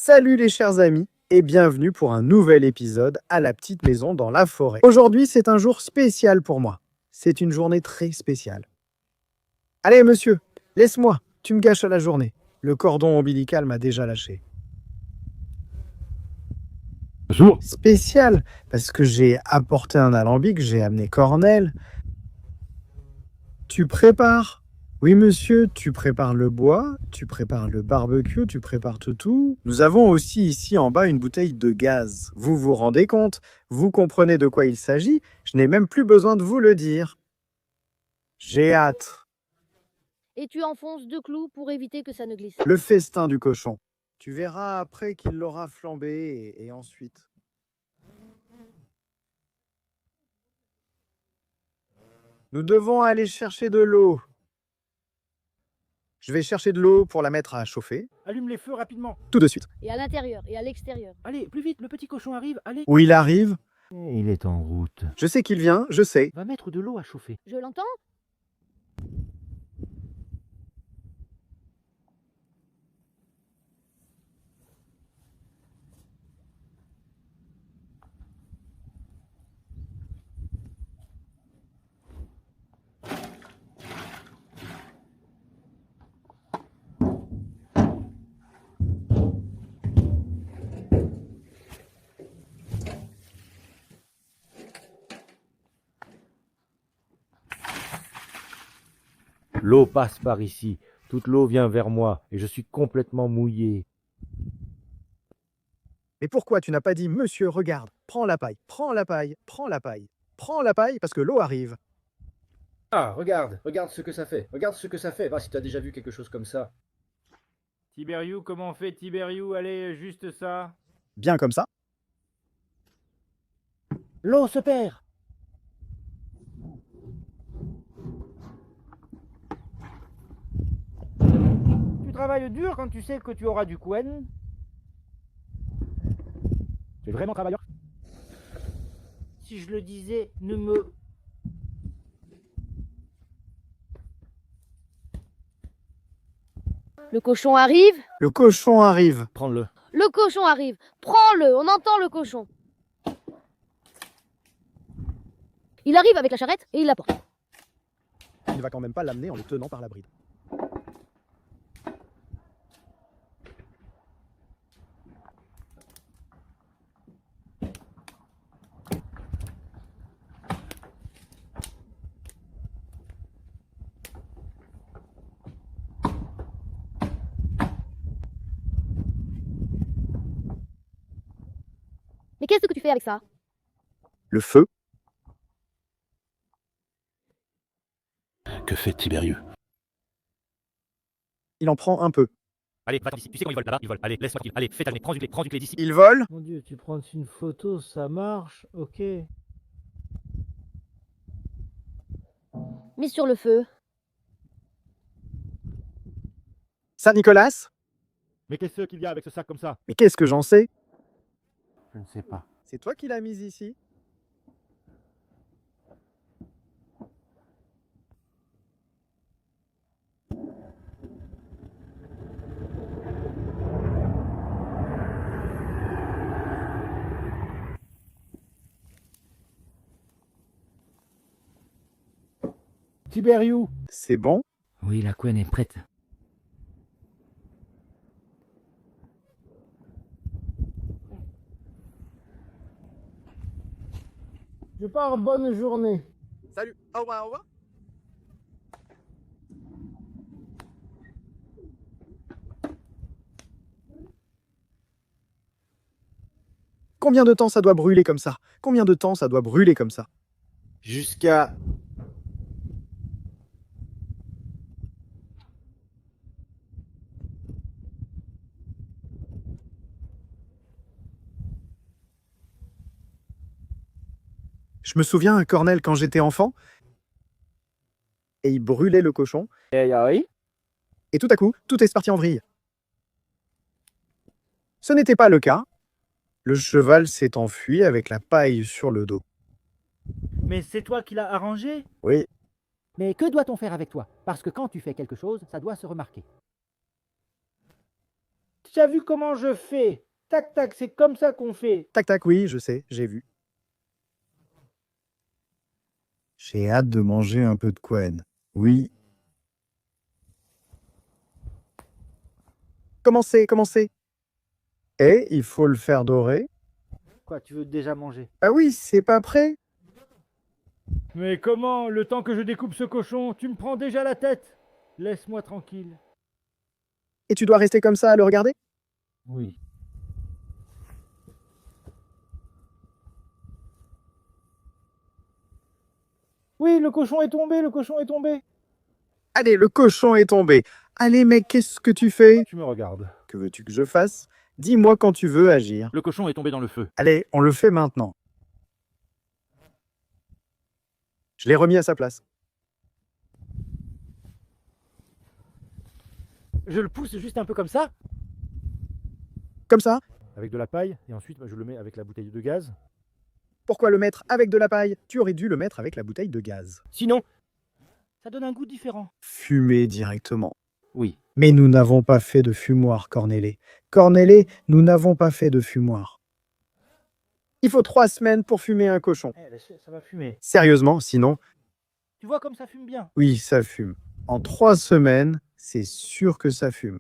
Salut les chers amis et bienvenue pour un nouvel épisode à la petite maison dans la forêt. Aujourd'hui, c'est un jour spécial pour moi. C'est une journée très spéciale. Allez monsieur, laisse-moi, tu me gâches la journée. Le cordon ombilical m'a déjà lâché. Bonjour. Spécial, parce que j'ai apporté un alambic, j'ai amené Cornel. Tu prépares? Oui monsieur, tu prépares le bois, tu prépares le barbecue, tu prépares tout. Nous avons aussi ici en bas une bouteille de gaz. Vous vous rendez compte? Vous comprenez de quoi il s'agit? Je n'ai même plus besoin de vous le dire. J'ai hâte. Et tu enfonces 2 clous pour éviter que ça ne glisse. Le festin du cochon. Tu verras après qu'il l'aura flambé et ensuite. Nous devons aller chercher de l'eau. Je vais chercher de l'eau pour la mettre à chauffer. Allume les feux rapidement. Tout de suite. Et à l'intérieur et à l'extérieur. Allez, plus vite, le petit cochon arrive, allez. Où il arrive? Il est en route. Je sais qu'il vient, je sais. Va mettre de l'eau à chauffer. Je l'entends? L'eau passe par ici. Toute l'eau vient vers moi et je suis complètement mouillé. Mais pourquoi tu n'as pas dit, monsieur, regarde, prends la paille, prends la paille, prends la paille, prends la paille parce que l'eau arrive. Ah, regarde ce que ça fait. Regarde ce que ça fait. Va, si t'as déjà vu quelque chose comme ça. Tiberiu, comment on fait Tiberiu? Allez, juste ça. Bien comme ça. L'eau se perd. Tu travailles dur quand tu sais que tu auras du couen. Tu es vraiment travailleur? Si je le disais, ne me... Le cochon arrive? Le cochon arrive. Prends-le. Le cochon arrive! Prends-le! On entend le cochon! Il arrive avec la charrette et il la porte. Tu ne vas quand même pas l'amener en le tenant par la bride. Mais qu'est-ce que tu fais avec ça? Le feu. Que fait Tiberiu? Il en prend un peu. Allez, va-t'en d'ici. Tu sais qu'on vole là-bas? Ils volent. Allez, laisse-moi tranquille. Allez, fais ta journée. Prends du clé d'ici. Il vole. Mon Dieu, tu prends une photo, ça marche, ok. Mets sur le feu. Saint-Nicolas. Mais qu'est-ce qu'il y a avec ce sac comme ça? Mais qu'est-ce que j'en sais? Je ne sais pas. C'est toi qui l'as mis ici. Tiberiu. C'est bon. Oui, la couenne est prête. Je pars, bonne journée. Salut. Au revoir, au revoir. Combien de temps ça doit brûler comme ça? Combien de temps ça doit brûler comme ça? Jusqu'à... Je me souviens, Cornel, quand j'étais enfant, et il brûlait le cochon, et tout à coup, tout est parti en vrille. Ce n'était pas le cas. Le cheval s'est enfui avec la paille sur le dos. Mais c'est toi qui l'as arrangé? Oui, Mais que doit-on faire avec toi? Parce que quand tu fais quelque chose, ça doit se remarquer. Tu as vu comment je fais? Tac, tac, c'est comme ça qu'on fait. Tac tac, oui, je sais, j'ai vu. J'ai hâte de manger un peu de Quen. Oui. Commencez, commencez. Et il faut le faire dorer. Quoi, tu veux déjà manger? Ah oui, c'est pas prêt. Mais comment? Le temps que je découpe ce cochon, tu me prends déjà la tête. Laisse-moi tranquille. Et tu dois rester comme ça à le regarder? Oui. Oui, le cochon est tombé, le cochon est tombé. Allez, le cochon est tombé. Allez, mec, qu'est-ce que tu fais? Tu me regardes. Que veux-tu que je fasse? Dis-moi quand tu veux agir. Le cochon est tombé dans le feu. Allez, on le fait maintenant. Je l'ai remis à sa place. Je le pousse juste un peu comme ça. Comme ça? Avec de la paille, et ensuite je le mets avec la bouteille de gaz. Pourquoi le mettre avec de la paille? Tu aurais dû le mettre avec la bouteille de gaz. Sinon, Ça donne un goût différent. Fumer directement. oui. Mais nous n'avons pas fait de fumoir, Cornélé. Cornélé, nous n'avons pas fait de fumoir. Il faut 3 semaines pour fumer un cochon. Ça va fumer. Sérieusement, sinon, Tu vois comme ça fume bien. oui, ça fume. En 3 semaines, c'est sûr que ça fume.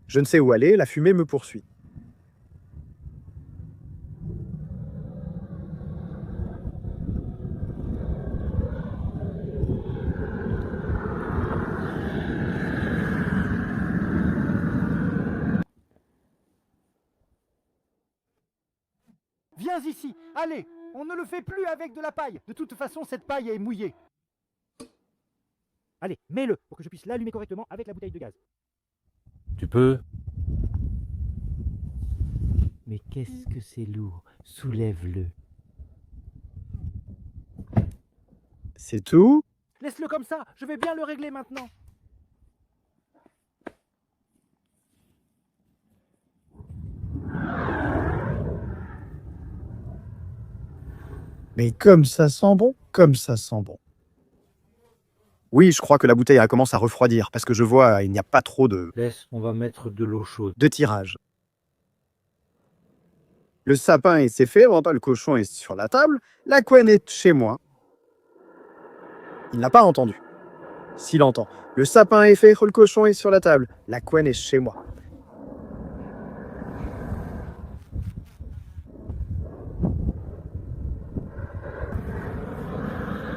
Je ne sais où aller, la fumée me poursuit. Viens ici. Allez, on ne le fait plus avec de la paille. De toute façon, cette paille est mouillée. Allez, mets-le pour que je puisse l'allumer correctement avec la bouteille de gaz. Tu peux. Mais qu'est-ce que c'est lourd. Soulève-le. C'est tout? Laisse-le comme ça. Je vais bien le régler maintenant. Mais comme ça sent bon, comme ça sent bon. Oui, je crois que la bouteille commence à refroidir, parce que je vois, il n'y a pas trop de Laisse, on va mettre de l'eau chaude. tirage. Le sapin c'est fait, le cochon est sur la table, la couenne est chez moi. Il n'a pas entendu. S'il entend. Le sapin est fait, le cochon est sur la table, la couenne est chez moi.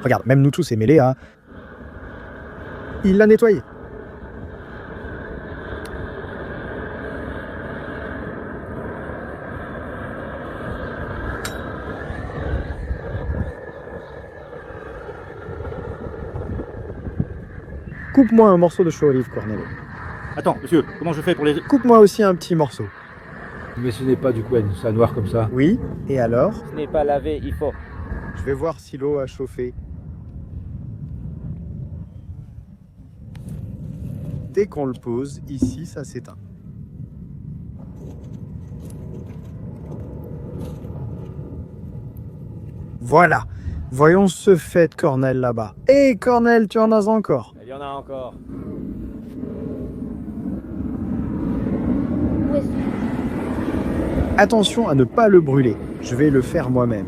Regarde, même nous tous est mêlé à... Il l'a nettoyé. Coupe-moi un morceau de chou olive, Cornélé. Attends, monsieur, comment je fais pour les... Coupe-moi aussi un petit morceau. Mais ce n'est pas du Quen, ça noir comme ça. Oui, et alors? Ce n'est pas lavé, il faut. Je vais voir si l'eau a chauffé. Dès qu'on le pose, ici, ça s'éteint. Voilà. Voyons ce fait de Cornel là-bas. Hé, Cornel, tu en as encore. Il y en a encore. Où est-ce Attention à ne pas le brûler. Je vais le faire moi-même.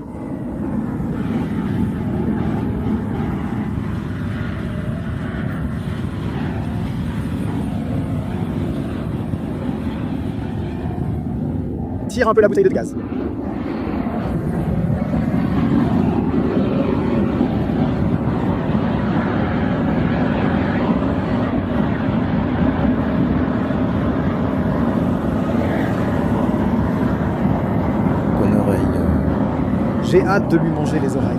Tire un peu la bouteille de gaz. Ton oreille. J'ai hâte de lui manger les oreilles.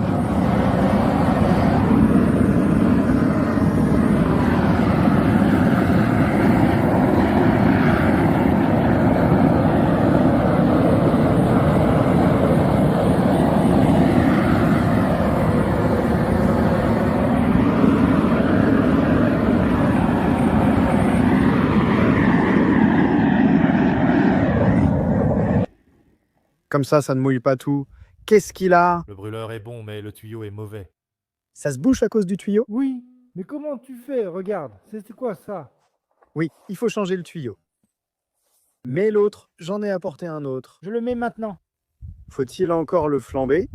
Comme ça ne mouille pas tout. Qu'est-ce qu'il a? Le brûleur est bon, mais le tuyau est mauvais. Ça se bouche à cause du tuyau? Oui, mais comment tu fais? Regarde, c'est quoi ça? Oui, il faut changer le tuyau. Mais l'autre, j'en ai apporté un autre. Je le mets maintenant. Faut-il encore le flamber?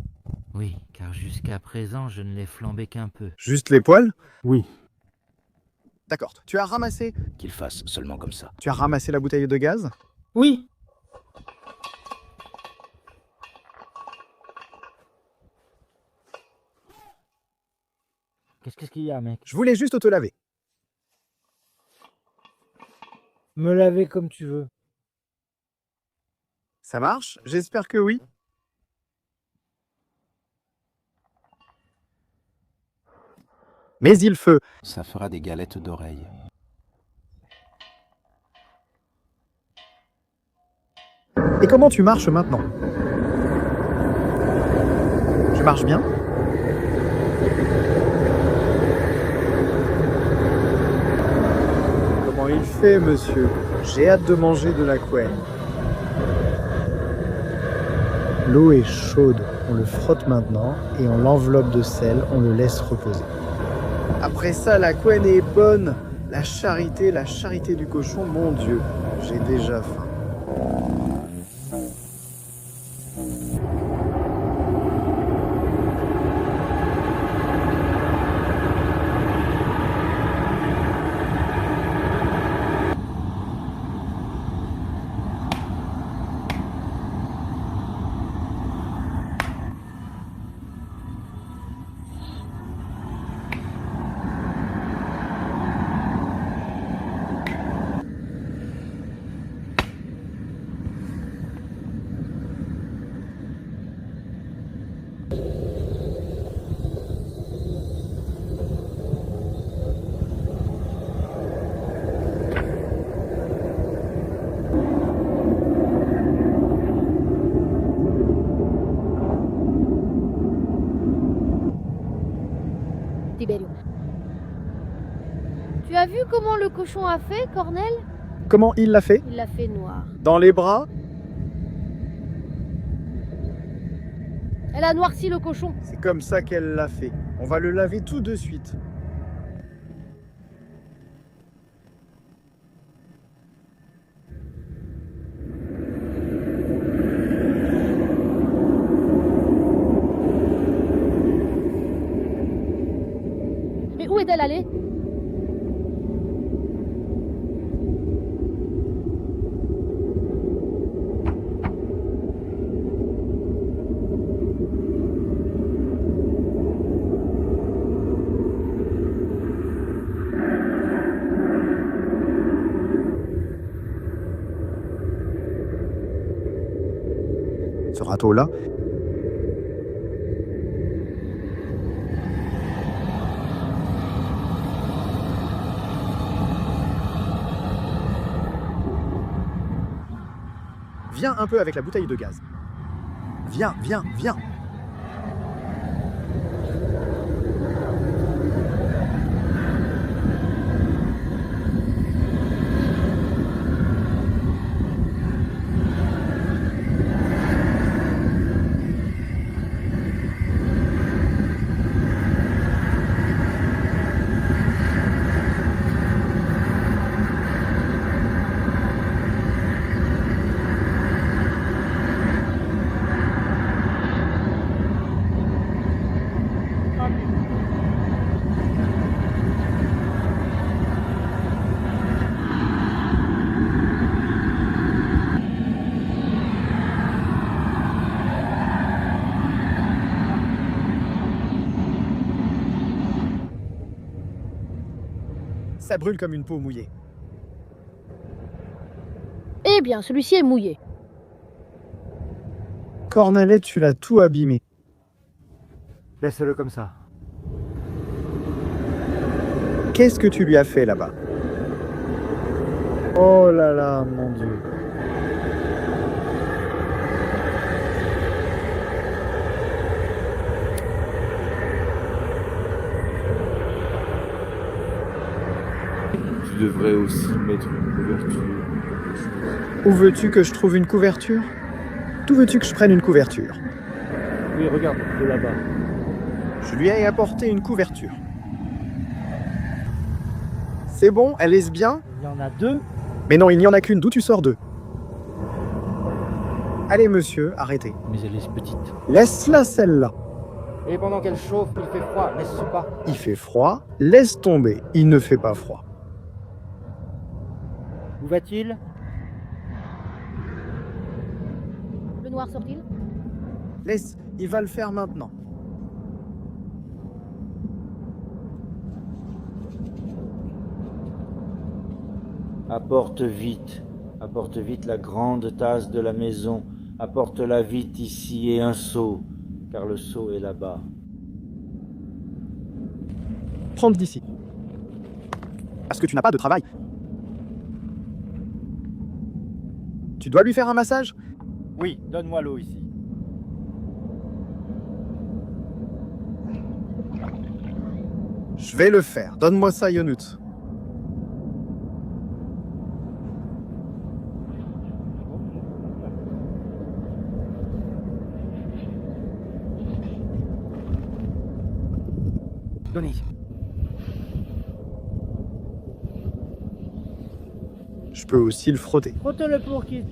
Oui, car jusqu'à présent, je ne l'ai flambé qu'un peu. Juste les poils? Oui. D'accord. Tu as ramassé Qu'il fasse seulement comme ça. Tu as ramassé la bouteille de gaz? Oui. Qu'est-ce qu'il y a, mec? Je voulais juste te laver. Me laver comme tu veux. Ça marche? J'espère que oui. Mais il faut. Ça fera des galettes d'oreilles. Et comment tu marches maintenant? Je marche bien? Comment il fait, monsieur? J'ai hâte de manger de la couenne. L'eau est chaude, on le frotte maintenant et on l'enveloppe de sel, on le laisse reposer. Après ça, la couenne est bonne. La charité du cochon, mon Dieu, j'ai déjà faim. Tibério. Tu as vu comment le cochon a fait, Cornel? Comment il l'a fait? Il l'a fait noir. Dans les bras? Elle a noirci le cochon. C'est comme ça qu'elle l'a fait. On va le laver tout de suite. Mais où est-elle allée? Ce râteau-là, viens un peu avec la bouteille de gaz. Viens, viens, viens. Ça brûle comme une peau mouillée. Eh bien, celui-ci est mouillé. Cornelet, tu l'as tout abîmé. Laisse-le comme ça. Qu'est-ce que tu lui as fait là-bas? Oh là là, mon Dieu. Tu devrais aussi mettre une couverture. Où veux-tu que je trouve une couverture? D'où veux-tu que je prenne une couverture? Oui, regarde, de là-bas. Je lui ai apporté une couverture. C'est bon, elle laisse bien? Il y en a deux. Mais non, il n'y en a qu'une, d'où tu sors deux? Allez monsieur, arrêtez. Mais elle est petite. Laisse-la celle-là. Et pendant qu'elle chauffe, il fait froid, laisse-ce pas. Il fait froid, laisse tomber, il ne fait pas froid. Où va-t-il? Le noir sort-il? Laisse, il va le faire maintenant. Apporte vite la grande tasse de la maison. Apporte-la vite ici et un seau, car le seau est là-bas. Prends d'ici. Parce que tu n'as pas de travail. Tu dois lui faire un massage? Oui, donne-moi l'eau ici. Je vais le faire. Donne-moi ça, Yonut. Donnez. Je peux aussi le frotter. Frotte-le pour qu'il...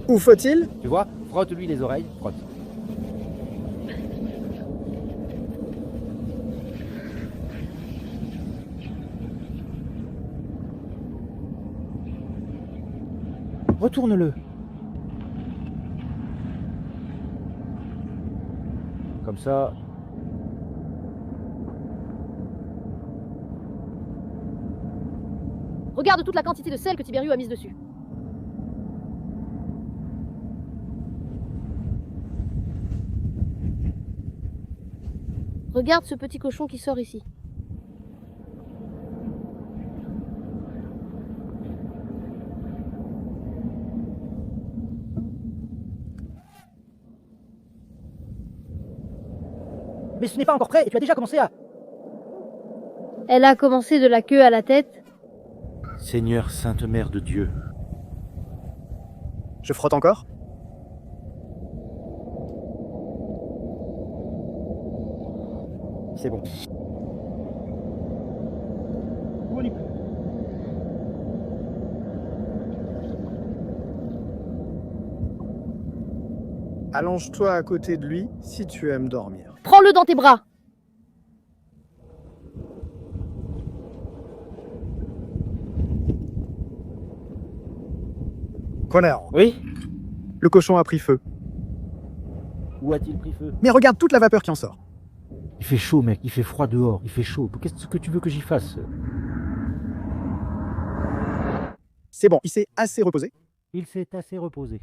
Où faut-il? Tu vois, frotte-lui les oreilles, frotte. Retourne-le. Comme ça. Regarde toute la quantité de sel que Tiberiu a mise dessus. Regarde ce petit cochon qui sort ici. Mais ce n'est pas encore prêt et tu as déjà commencé à... Elle a commencé de la queue à la tête. Seigneur, Sainte Mère de Dieu, Je frotte encore? C'est bon. Où on y peut. Allonge-toi à côté de lui si tu aimes dormir. Prends-le dans tes bras. Connard, Oui? le cochon a pris feu. Où a-t-il pris feu? Mais regarde toute la vapeur qui en sort. il fait chaud, mec, il fait froid dehors, il fait chaud. Qu'est-ce que tu veux que j'y fasse? C'est bon, il s'est assez reposé. Il s'est assez reposé.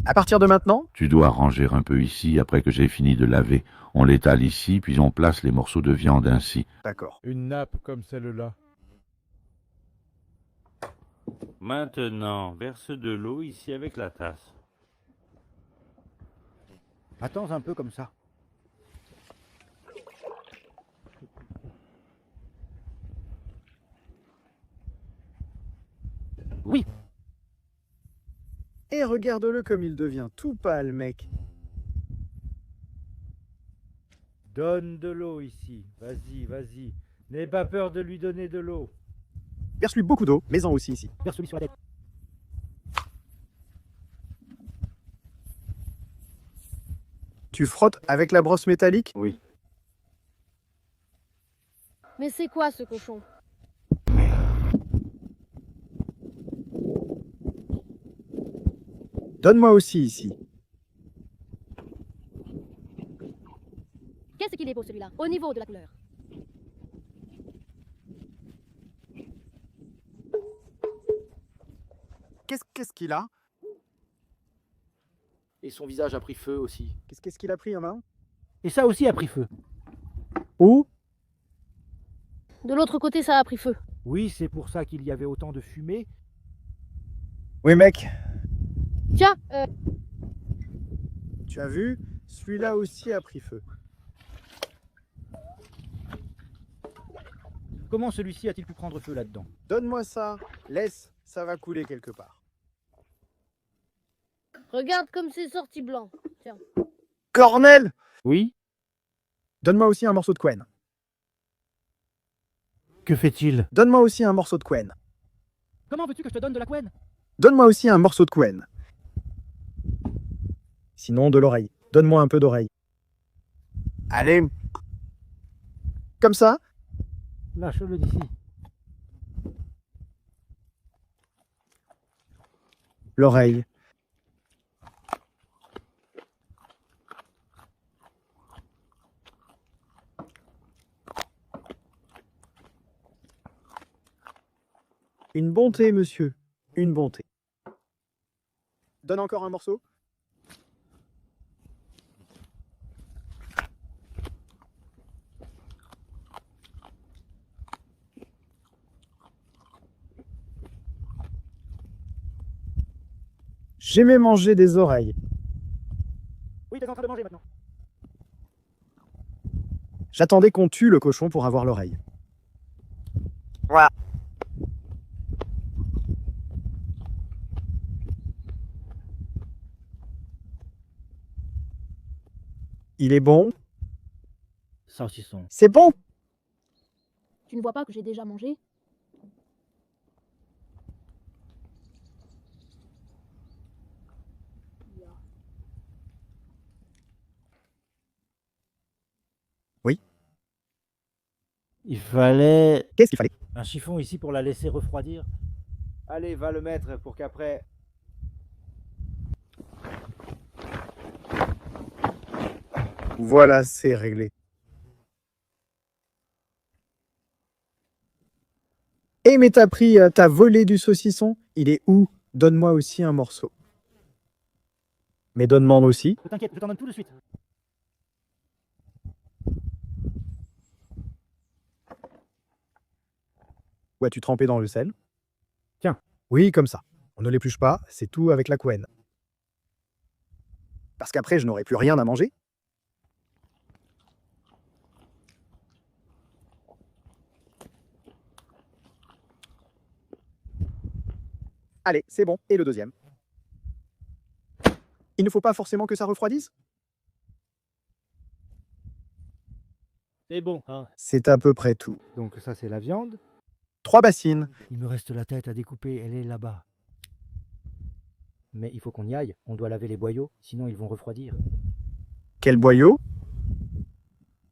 À partir de maintenant, Tu dois ranger un peu ici après que j'ai fini de laver. On l'étale ici, puis on place les morceaux de viande ainsi. d'accord. Une nappe comme celle-là. Maintenant, verse de l'eau ici avec la tasse. Attends un peu comme ça. Oui, Et regarde-le comme il devient tout pâle, mec. donne de l'eau ici. Vas-y, vas-y. N'aie pas peur de lui donner de l'eau. Verse-lui beaucoup d'eau, mets-en aussi ici. Verse-lui sur la tête. Tu frottes avec la brosse métallique? Oui. Mais c'est quoi ce cochon? Donne-moi aussi ici. Qu'est-ce qu'il est beau celui-là, au niveau de la couleur. Qu'est-ce qu'il a? Et son visage a pris feu aussi. Qu'est-ce qu'il a pris en main? Et ça aussi a pris feu. Où? De l'autre côté, ça a pris feu. Oui, c'est pour ça qu'il y avait autant de fumée. Oui, mec. Tiens, Tu as vu? Celui-là aussi a pris feu. Comment celui-ci a-t-il pu prendre feu là-dedans? Donne-moi ça. Laisse, ça va couler quelque part. Regarde comme c'est sorti blanc. Tiens. Cornel! Oui? Donne-moi aussi un morceau de quen. Que fait-il? Donne-moi aussi un morceau de quen. Comment veux-tu que je te donne de la couenne? Donne-moi aussi un morceau de quen. Sinon, de l'oreille. Donne-moi un peu d'oreille. Allez. Comme ça? Lâche-le d'ici. L'oreille. Une bonté, monsieur. Une bonté. Donne encore un morceau. J'aimais manger des oreilles. Oui, t'es en train de manger maintenant. J'attendais qu'on tue le cochon pour avoir l'oreille. Voilà. Il est bon? Saucisson. C'est bon? Tu ne vois pas que j'ai déjà mangé? Oui. Il fallait Qu'est-ce qu'il fallait? un chiffon ici pour la laisser refroidir. Allez, va le mettre pour qu'après... Voilà, c'est réglé. Eh, mais t'as volé du saucisson? Il est où? Donne-moi aussi un morceau. Mais donne-moi aussi. T'inquiète, je t'en donne tout de suite. Où as-tu trempé dans le sel? Tiens. Oui, comme ça. On ne l'épluche pas, c'est tout avec la couenne. Parce qu'après, je n'aurai plus rien à manger. Allez, c'est bon. Et le deuxième? Il ne faut pas forcément que ça refroidisse? C'est bon, hein. C'est à peu près tout. Donc ça, c'est la viande. 3 bassines. Il me reste la tête à découper, elle est là-bas. Mais il faut qu'on y aille, on doit laver les boyaux, sinon ils vont refroidir. Quel boyau?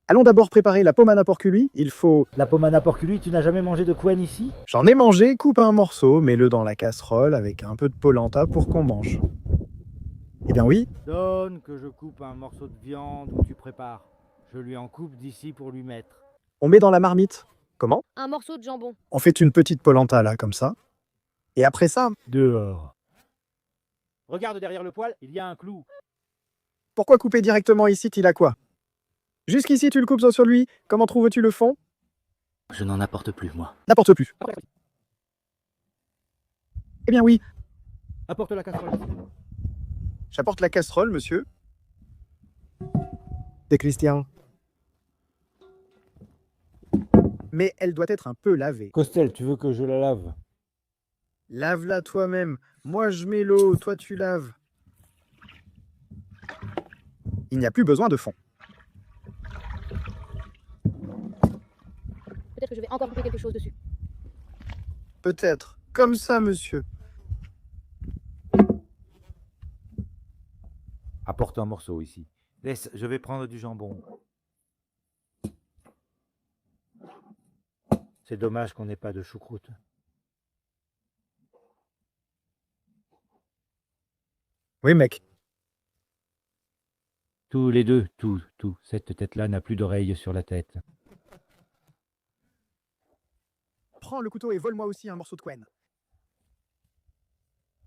Allons d'abord préparer la pommade à porcului. Il faut... La pommade à porcului, tu n'as jamais mangé de couenne ici? J'en ai mangé, coupe un morceau, mets-le dans la casserole avec un peu de polenta pour qu'on mange. Eh bien oui, Donne que je coupe un morceau de viande ou tu prépares. Je lui en coupe d'ici pour lui mettre. on met dans la marmite. Comment? Un morceau de jambon. On fait une petite polenta là, comme ça. Et après ça, Dehors. Regarde derrière le poêle, il y a un clou. pourquoi couper directement ici, il a quoi? Jusqu'ici, tu le coupes sur lui. Comment trouves-tu le fond? Je n'en apporte plus, moi. N'apporte plus. Eh bien oui, Apporte la casserole. j'apporte la casserole, monsieur. C'est Christian. Mais elle doit être un peu lavée. Costel, tu veux que je la lave? Lave-la toi-même. Moi, je mets l'eau, toi, tu laves. Il n'y a plus besoin de fond. Peut-être que je vais encore couper quelque chose dessus. Peut-être. Comme ça, monsieur. Apporte un morceau ici. Laisse, je vais prendre du jambon. C'est dommage qu'on n'ait pas de choucroute. Oui, mec. Tous les deux, tout. Cette tête-là n'a plus d'oreilles sur la tête. Prends le couteau et vole-moi aussi un morceau de couenne.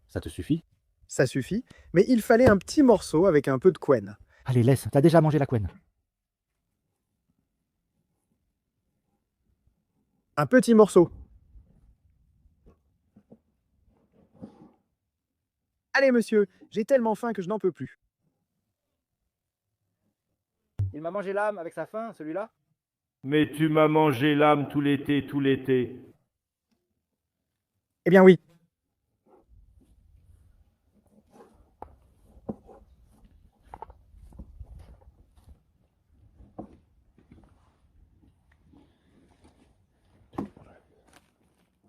Ça te suffit? Ça suffit, mais il fallait un petit morceau avec un peu de couenne. Allez, laisse, t'as déjà mangé la couenne. Un petit morceau. Allez, monsieur, j'ai tellement faim que je n'en peux plus. Il m'a mangé l'âme avec sa faim, celui-là? Mais tu m'as mangé l'âme tout l'été, tout l'été. Eh bien oui.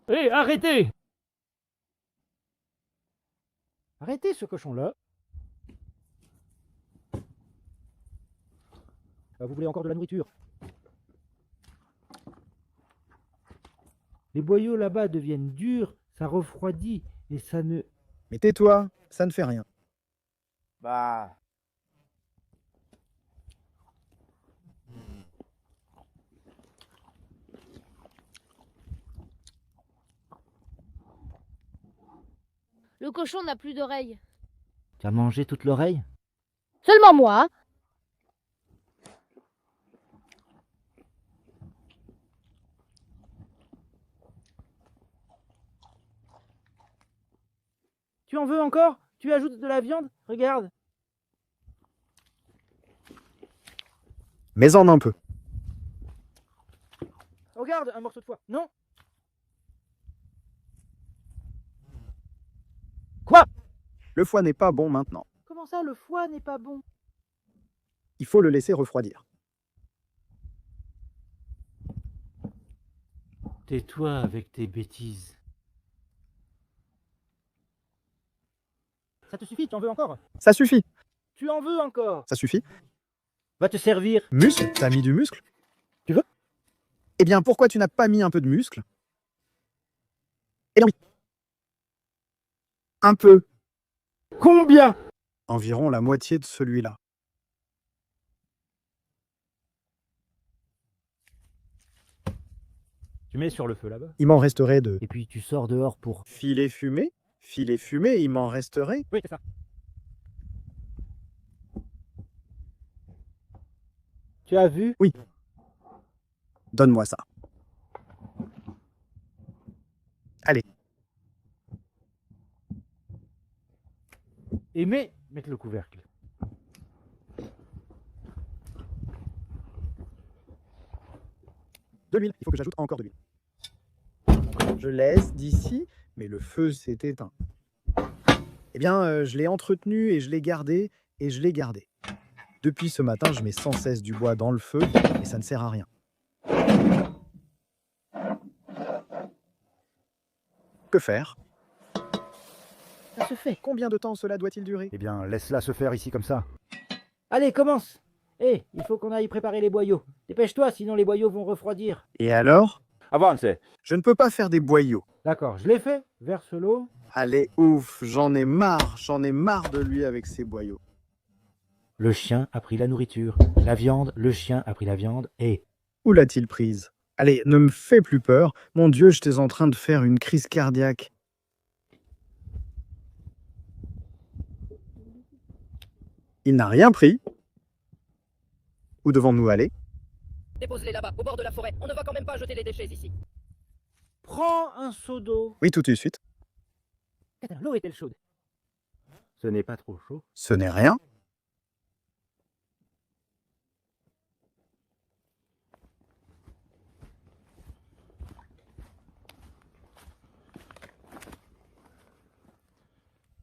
Hé, arrêtez! Arrêtez ce cochon-là. Vous voulez encore de la nourriture? Les boyaux là-bas deviennent durs, ça refroidit et ça ne... Mais tais-toi, ça ne fait rien. Bah. Le cochon n'a plus d'oreilles. Tu as mangé toute l'oreille? Seulement moi. Tu en veux encore? Tu ajoutes de la viande? Regarde. Mais en un peu. Regarde, un morceau de foie. Non? Quoi? Le foie n'est pas bon maintenant. Comment ça, le foie n'est pas bon? Il faut le laisser refroidir. Tais-toi avec tes bêtises. Ça te suffit, tu en veux encore? Ça suffit, Tu en veux encore? ça suffit. Va te servir. Muscle, t'as mis du muscle? Tu veux? Eh bien, pourquoi tu n'as pas mis un peu de muscle? Et non. Un peu. Combien? Environ la moitié de celui-là. Tu mets sur le feu là-bas. Il m'en resterait de Et puis tu sors dehors pour... filet fumé. Filet fumé, il m'en resterait. Oui, c'est ça. Tu as vu? Oui. Donne-moi ça. Allez. Et mettre le couvercle. De l'huile, il faut que j'ajoute encore de l'huile. Je laisse d'ici, mais le feu s'est éteint. Eh bien, je l'ai entretenu et je l'ai gardé et je l'ai gardé. Depuis ce matin, je mets sans cesse du bois dans le feu et ça ne sert à rien. Que faire? Ça se fait. Combien de temps cela doit-il durer? Eh bien, laisse-la se faire ici comme ça. Allez, commence. Hé, il faut qu'on aille préparer les boyaux. Dépêche-toi, sinon les boyaux vont refroidir. Et alors? Avance. Je ne peux pas faire des boyaux. D'accord, je l'ai fait. Verse l'eau. Allez, ouf, j'en ai marre de lui avec ses boyaux. Le chien a pris la nourriture. La viande, le chien a pris la viande. Et... Où l'a-t-il prise? Allez, ne me fais plus peur. Mon Dieu, j'étais en train de faire une crise cardiaque. Il n'a rien pris. Où devons-nous aller? Dépose-les là-bas, au bord de la forêt. On ne va quand même pas jeter les déchets ici. Prends un seau d'eau. Oui, tout de suite. Attends, l'eau est-elle chaude? Ce n'est pas trop chaud. Ce n'est rien.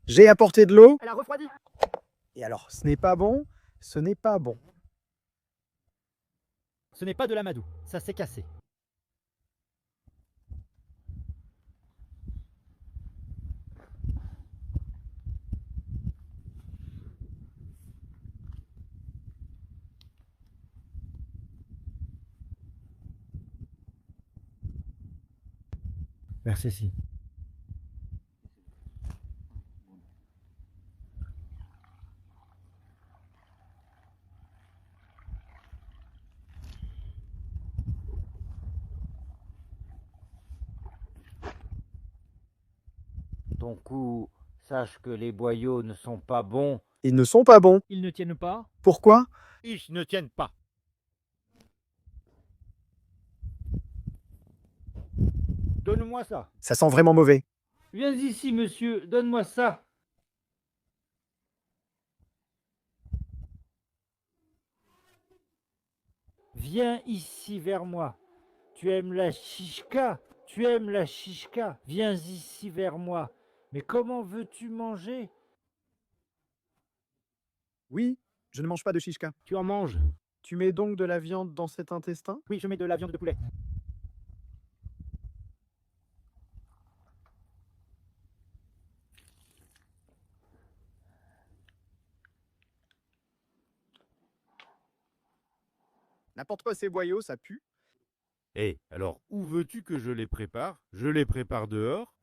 J'ai apporté de l'eau. Elle a refroidi. Et alors, ce n'est pas bon. Ce n'est pas bon. Ce n'est pas de l'amadou, ça s'est cassé. Vers ceci. Ton coup, sache que les boyaux ne sont pas bons. Ils ne sont pas bons. Ils ne tiennent pas? Pourquoi? Ils ne tiennent pas. Donne-moi ça. Ça sent vraiment mauvais. Viens ici, monsieur, donne-moi ça. Viens ici vers moi. Tu aimes la chichka? Tu aimes la chichka? Viens ici vers moi. Mais comment veux-tu manger? Oui, je ne mange pas de chichka. Tu en manges? Tu mets donc de la viande dans cet intestin? Oui, je mets de la viande de poulet. N'importe quoi, ces boyaux, ça pue. Eh, alors, où veux-tu que je les prépare? Je les prépare dehors.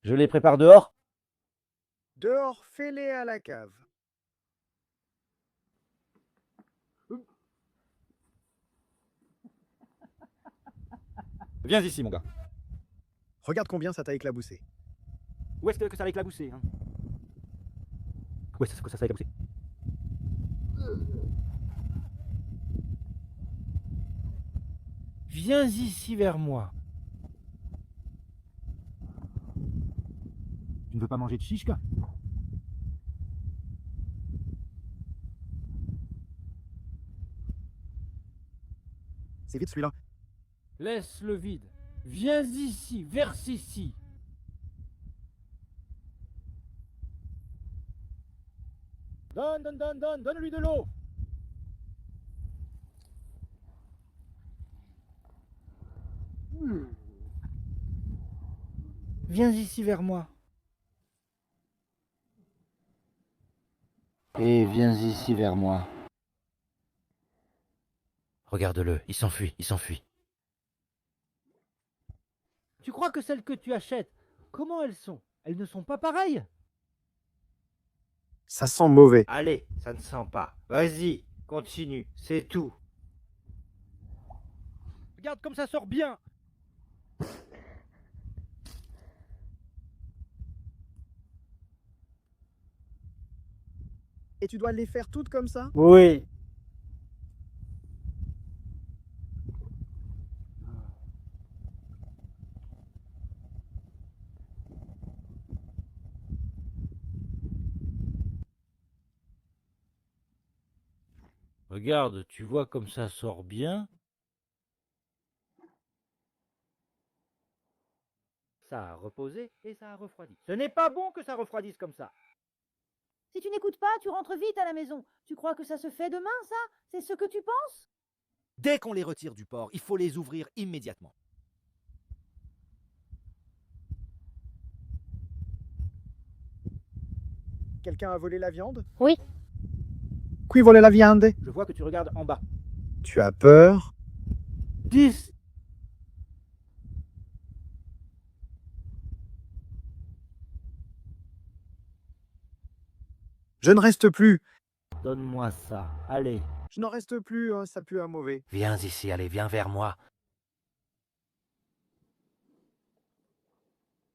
Je les prépare dehors? Dehors, fais-les à la cave. Viens ici, mon gars. Regarde combien ça t'a éclaboussé. Où est-ce que ça a éclaboussé, hein? Où est-ce que ça a éclaboussé? Viens ici vers moi. Tu ne veux pas manger de chichka? C'est vite celui-là. Laisse le vide. Viens ici, verse ici. Donne-lui de l'eau. Viens ici vers moi. Et viens ici vers moi. Regarde-le, il s'enfuit, il s'enfuit. Tu crois que celles que tu achètes, comment elles sont? Elles ne sont pas pareilles? Ça sent mauvais. Allez, ça ne sent pas. Vas-y, continue, c'est tout. Regarde comme ça sort bien. Et tu dois les faire toutes comme ça? Oui. Regarde, tu vois comme ça sort bien? Ça a reposé et ça a refroidi. Ce n'est pas bon que ça refroidisse comme ça. Si tu n'écoutes pas, tu rentres vite à la maison. Tu crois que ça se fait demain, ça? C'est ce que tu penses? Dès qu'on les retire du port, il faut les ouvrir immédiatement. Quelqu'un a volé la viande? Oui. Qui volé la viande? Je vois que tu regardes en bas. Tu as peur? 10. Je ne reste plus. Donne-moi ça. Allez. Je n'en reste plus, hein, ça pue à mauvais. Viens ici, allez, viens vers moi.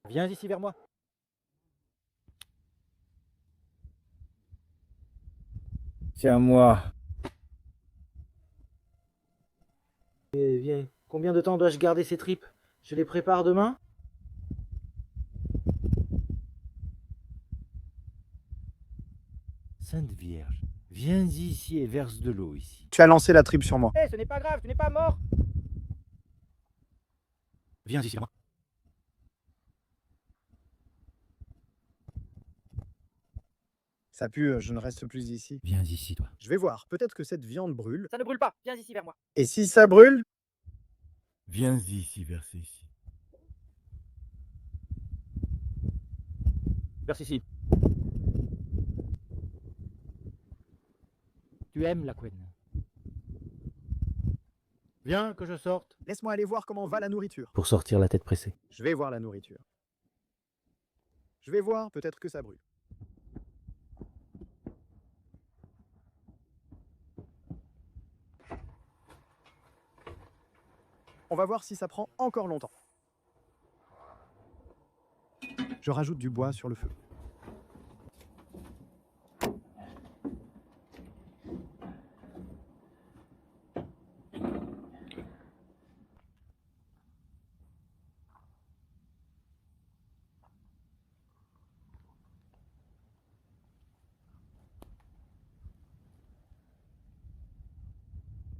Viens ici vers moi. C'est à moi. Viens. Combien de temps dois-je garder ces tripes? Je les prépare demain? Sainte Vierge, viens ici et verse de l'eau ici. Tu as lancé la tripe sur moi. Hé, ce n'est pas grave, tu n'es pas mort. Viens ici vers moi. Ça pue, je ne reste plus ici. Viens ici, toi. Je vais voir, peut-être que cette viande brûle. Ça ne brûle pas, viens ici vers moi. Et si ça brûle? Viens ici, verse ici. Verse ici. Tu aimes la couenne? Viens que je sorte. Laisse-moi aller voir comment va la nourriture. Pour sortir la tête pressée. Je vais voir la nourriture. Je vais voir, peut-être que ça brûle. On va voir si ça prend encore longtemps. Je rajoute du bois sur le feu.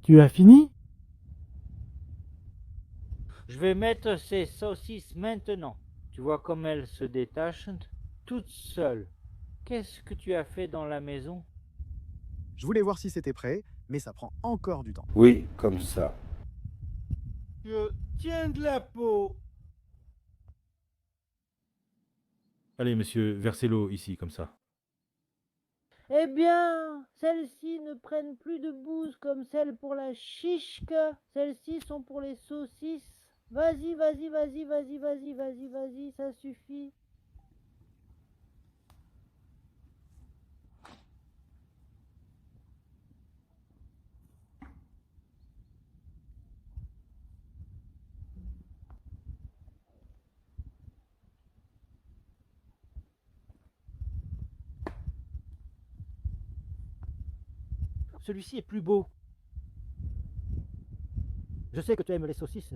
Tu as fini? Je vais mettre ces saucisses maintenant. Tu vois comme elles se détachent toutes seules. Qu'est-ce que tu as fait dans la maison? Je voulais voir si c'était prêt, mais ça prend encore du temps. Oui, comme ça. Je tiens de la peau. Allez, monsieur, versez l'eau ici, comme ça. Eh Eh bien, celles-ci ne prennent plus de bouse comme celles pour la chichka. Celles-ci sont pour les saucisses. Vas-y, vas-y, vas-y, vas-y, vas-y, vas-y, vas-y, ça suffit. Celui-ci est plus beau. Je sais que tu aimes les saucisses.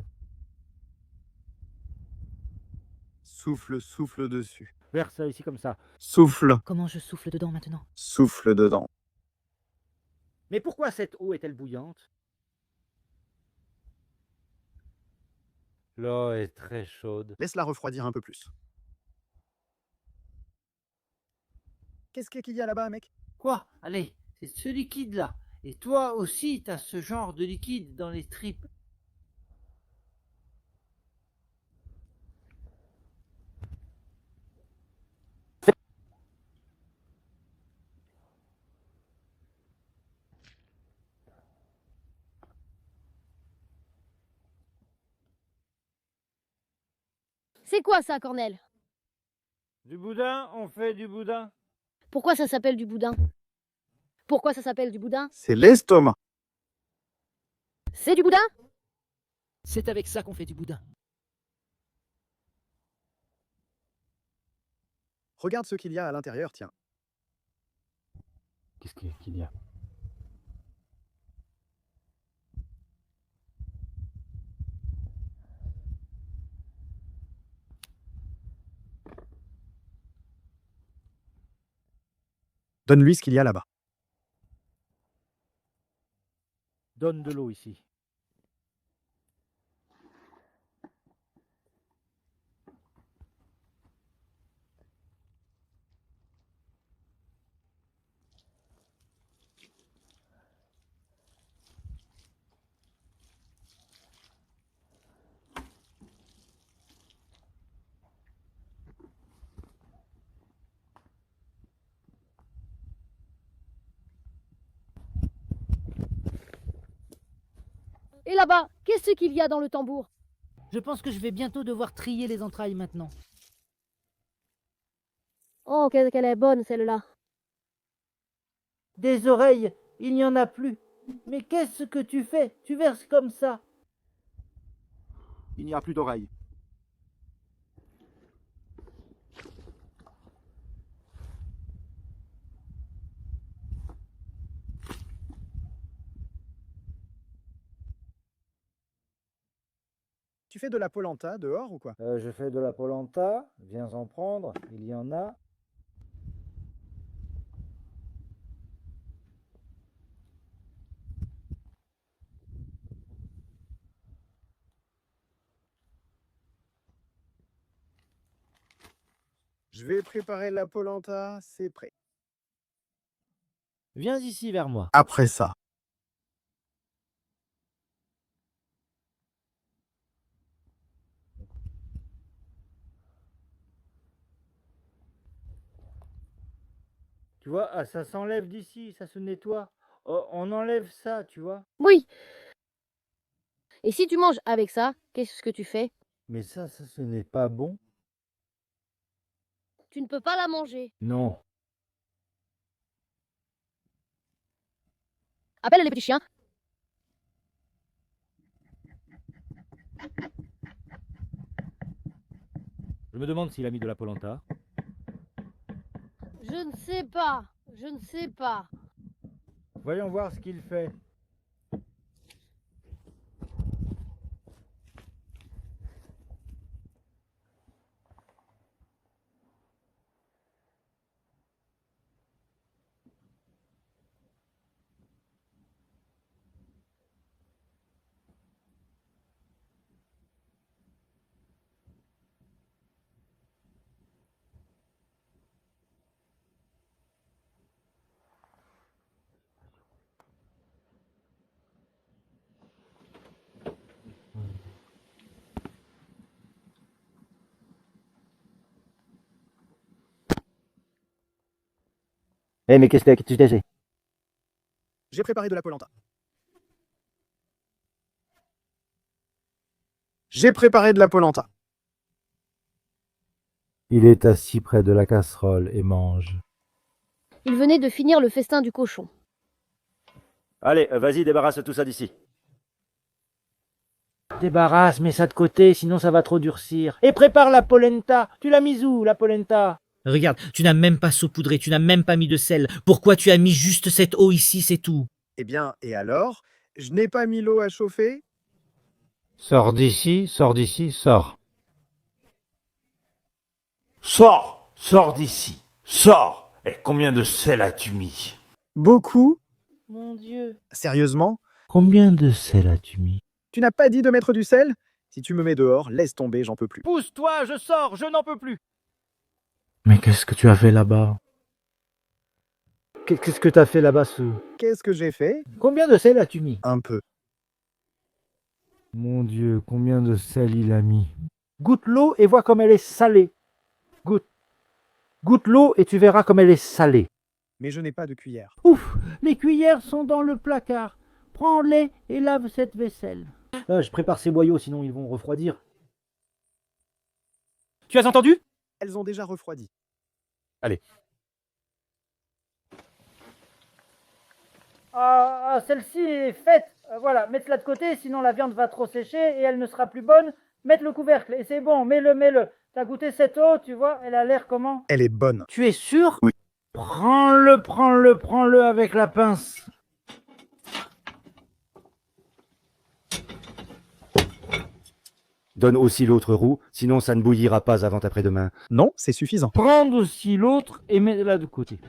Souffle, souffle dessus. Verse ça ici comme ça. Souffle, Comment je souffle dedans maintenant? souffle dedans. Mais pourquoi cette eau est-elle bouillante? L'eau est très chaude. Laisse-la refroidir un peu plus. Qu'est-ce qu'il y a là-bas, mec? Quoi? Allez, c'est ce liquide-là. Et toi aussi, t'as ce genre de liquide dans les tripes. C'est quoi ça, Cornel? Du boudin, on fait du boudin. Pourquoi ça s'appelle du boudin? Pourquoi ça s'appelle du boudin? C'est l'estomac. C'est du boudin? C'est avec ça qu'on fait du boudin. Regarde ce qu'il y a à l'intérieur, tiens. Qu'est-ce qu'il y a? Donne-lui ce qu'il y a là-bas. Donne de l'eau ici. Et là-bas, qu'est-ce qu'il y a dans le tambour? Je pense que je vais bientôt devoir trier les entrailles maintenant. Oh, qu'elle est bonne celle-là. Des oreilles, il n'y en a plus. Mais qu'est-ce que tu fais? Tu verses comme ça. Il n'y a plus d'oreilles. Tu fais de la polenta dehors ou quoi? Je fais de la polenta, viens en prendre, il y en a. Je vais préparer la polenta, c'est prêt. Viens ici vers moi. Après ça. Tu vois, ah, ça s'enlève d'ici, ça se nettoie. Oh, on enlève ça, tu vois. Oui. Et si tu manges avec ça, qu'est-ce que tu fais? Mais ça, ce n'est pas bon. Tu ne peux pas la manger. Non. Appelle les petits chiens. Je me demande s'il a mis de la polenta. Je ne sais pas. Je ne sais pas. Voyons voir ce qu'il fait. Eh, mais qu'est-ce que tu t'es fait? J'ai préparé de la polenta. J'ai préparé de la polenta. Il est assis près de la casserole et mange. Il venait de finir le festin du cochon. Allez, vas-y, débarrasse tout ça d'ici. Débarrasse, mets ça de côté, sinon ça va trop durcir. Et prépare la polenta. Tu l'as mise où, la polenta? Regarde, tu n'as même pas saupoudré, tu n'as même pas mis de sel. Pourquoi tu as mis juste cette eau ici, c'est tout? Eh bien, et alors? Je n'ai pas mis l'eau à chauffer? Sors d'ici, sors. Sors d'ici, sors. Et combien de sel as-tu mis? Beaucoup? Mon Dieu. Sérieusement? Combien de sel as-tu mis? Tu n'as pas dit de mettre du sel? Si tu me mets dehors, laisse tomber, j'en peux plus. Pousse-toi, je sors, je n'en peux plus. Mais qu'est-ce que tu as fait là-bas? Qu'est-ce que t'as fait là-bas, Sue? Qu'est-ce que j'ai fait? Combien de sel as-tu mis? Un peu. Mon Dieu, combien de sel il a mis. Goûte l'eau et vois comme elle est salée. Goûte. Goûte l'eau et tu verras comme elle est salée. Mais je n'ai pas de cuillère. Ouf, les cuillères sont dans le placard. Prends-les et lave cette vaisselle. Je prépare ces boyaux, sinon ils vont refroidir. Tu as entendu? Elles ont déjà refroidi. Allez. Ah, celle-ci est faite. Voilà, mets-la de côté, sinon la viande va trop sécher et elle ne sera plus bonne. Mets le couvercle et c'est bon, mets-le. T'as goûté cette eau, tu vois, elle a l'air comment? Elle est bonne. Tu es sûr? Oui. Prends-le avec la pince. Donne aussi l'autre roue, sinon ça ne bouillira pas avant après-demain. Non, c'est suffisant. Prends aussi l'autre et mets-la de côté.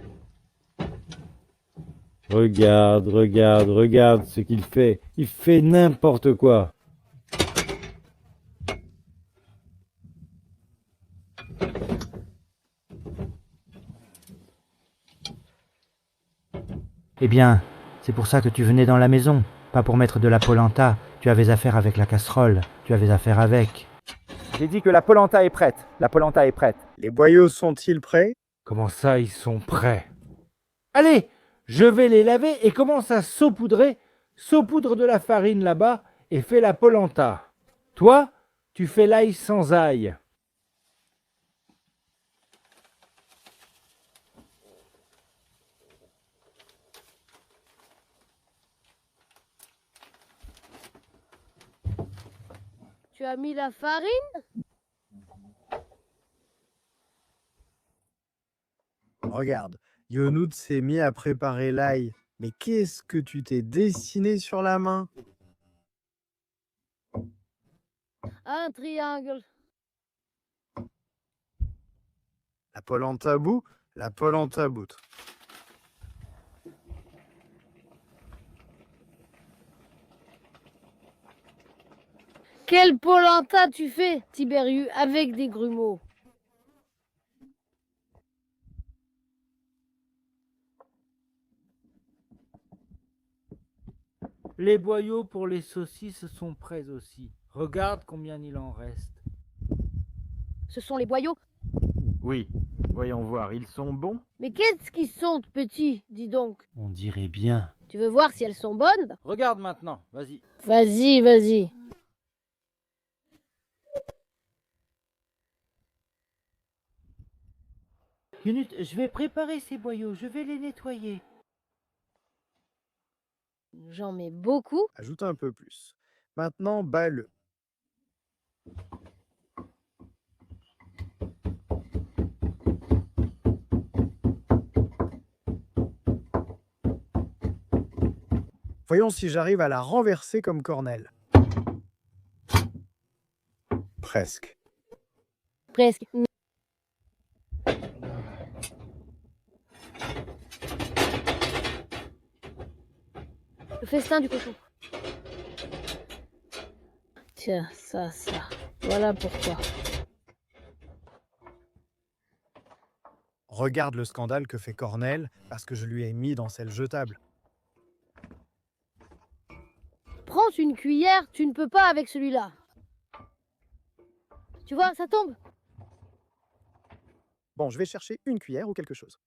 Regarde ce qu'il fait. Il fait n'importe quoi. Eh bien, c'est pour ça que tu venais dans la maison. Pas pour mettre de la polenta. Tu avais affaire avec la casserole. Tu avais affaire avec. J'ai dit que la polenta est prête. La polenta est prête. Les boyaux sont-ils prêts? Comment ça, ils sont prêts? Allez, je vais les laver et commence à saupoudrer. Saupoudre de la farine là-bas et fais la polenta. Toi, tu fais l'ail sans ail. Tu as mis la farine? Regarde, Yonoud s'est mis à préparer l'ail. Mais qu'est-ce que tu t'es dessiné sur la main? Un triangle. La polenta bout, la polenta bout. Quelle polenta tu fais, Tibériu, avec des grumeaux? Les boyaux pour les saucisses sont prêts aussi. Regarde combien il en reste. Ce sont les boyaux? Oui, voyons voir, ils sont bons? Mais qu'est-ce qu'ils sont, petits, dis donc? On dirait bien. Tu veux voir si elles sont bonnes? Regarde maintenant, vas-y. Vas-y. Yonoud, je vais préparer ces boyaux, je vais les nettoyer. J'en mets beaucoup. Ajoute un peu plus. Maintenant, bats-le. Voyons si j'arrive à la renverser comme Cornel. Presque. Presque. Le festin du cochon. Tiens, ça. Voilà pourquoi. Regarde le scandale que fait Cornel parce que je lui ai mis dans celle jetable. Prends une cuillère, tu ne peux pas avec celui-là. Tu vois, ça tombe. Bon, je vais chercher une cuillère ou quelque chose.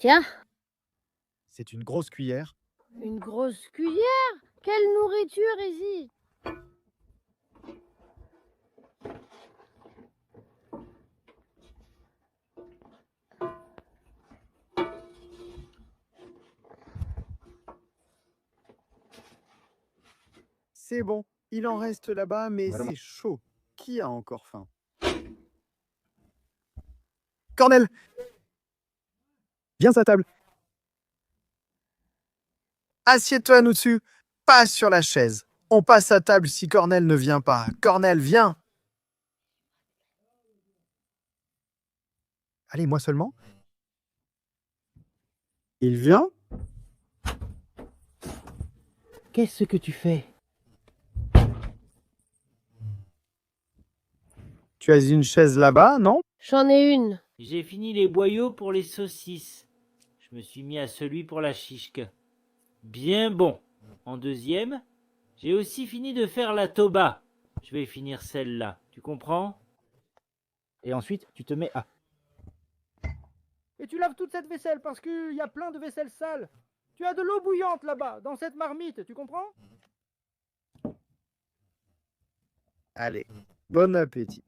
Tiens, C'est une grosse cuillère. une grosse cuillère. Quelle nourriture ici? C'est bon, il en reste là-bas, mais c'est chaud. Qui a encore faim? Cornel! Viens à table. Assieds-toi nous dessus. Pas sur la chaise. On passe à table si Cornel ne vient pas. Cornel, viens! Allez, moi seulement. Il vient? Qu'est-ce que tu fais? Tu as une chaise là-bas, non? J'en ai une. J'ai fini les boyaux pour les saucisses. Je me suis mis à celui pour la chichque. Bien bon. En deuxième, j'ai aussi fini de faire la toba. Je vais finir celle-là. Tu comprends? Et ensuite, tu te mets à... Et tu laves toute cette vaisselle parce qu'il y a plein de vaisselle sale. Tu as de l'eau bouillante là-bas, dans cette marmite, tu comprends? Allez, bon appétit.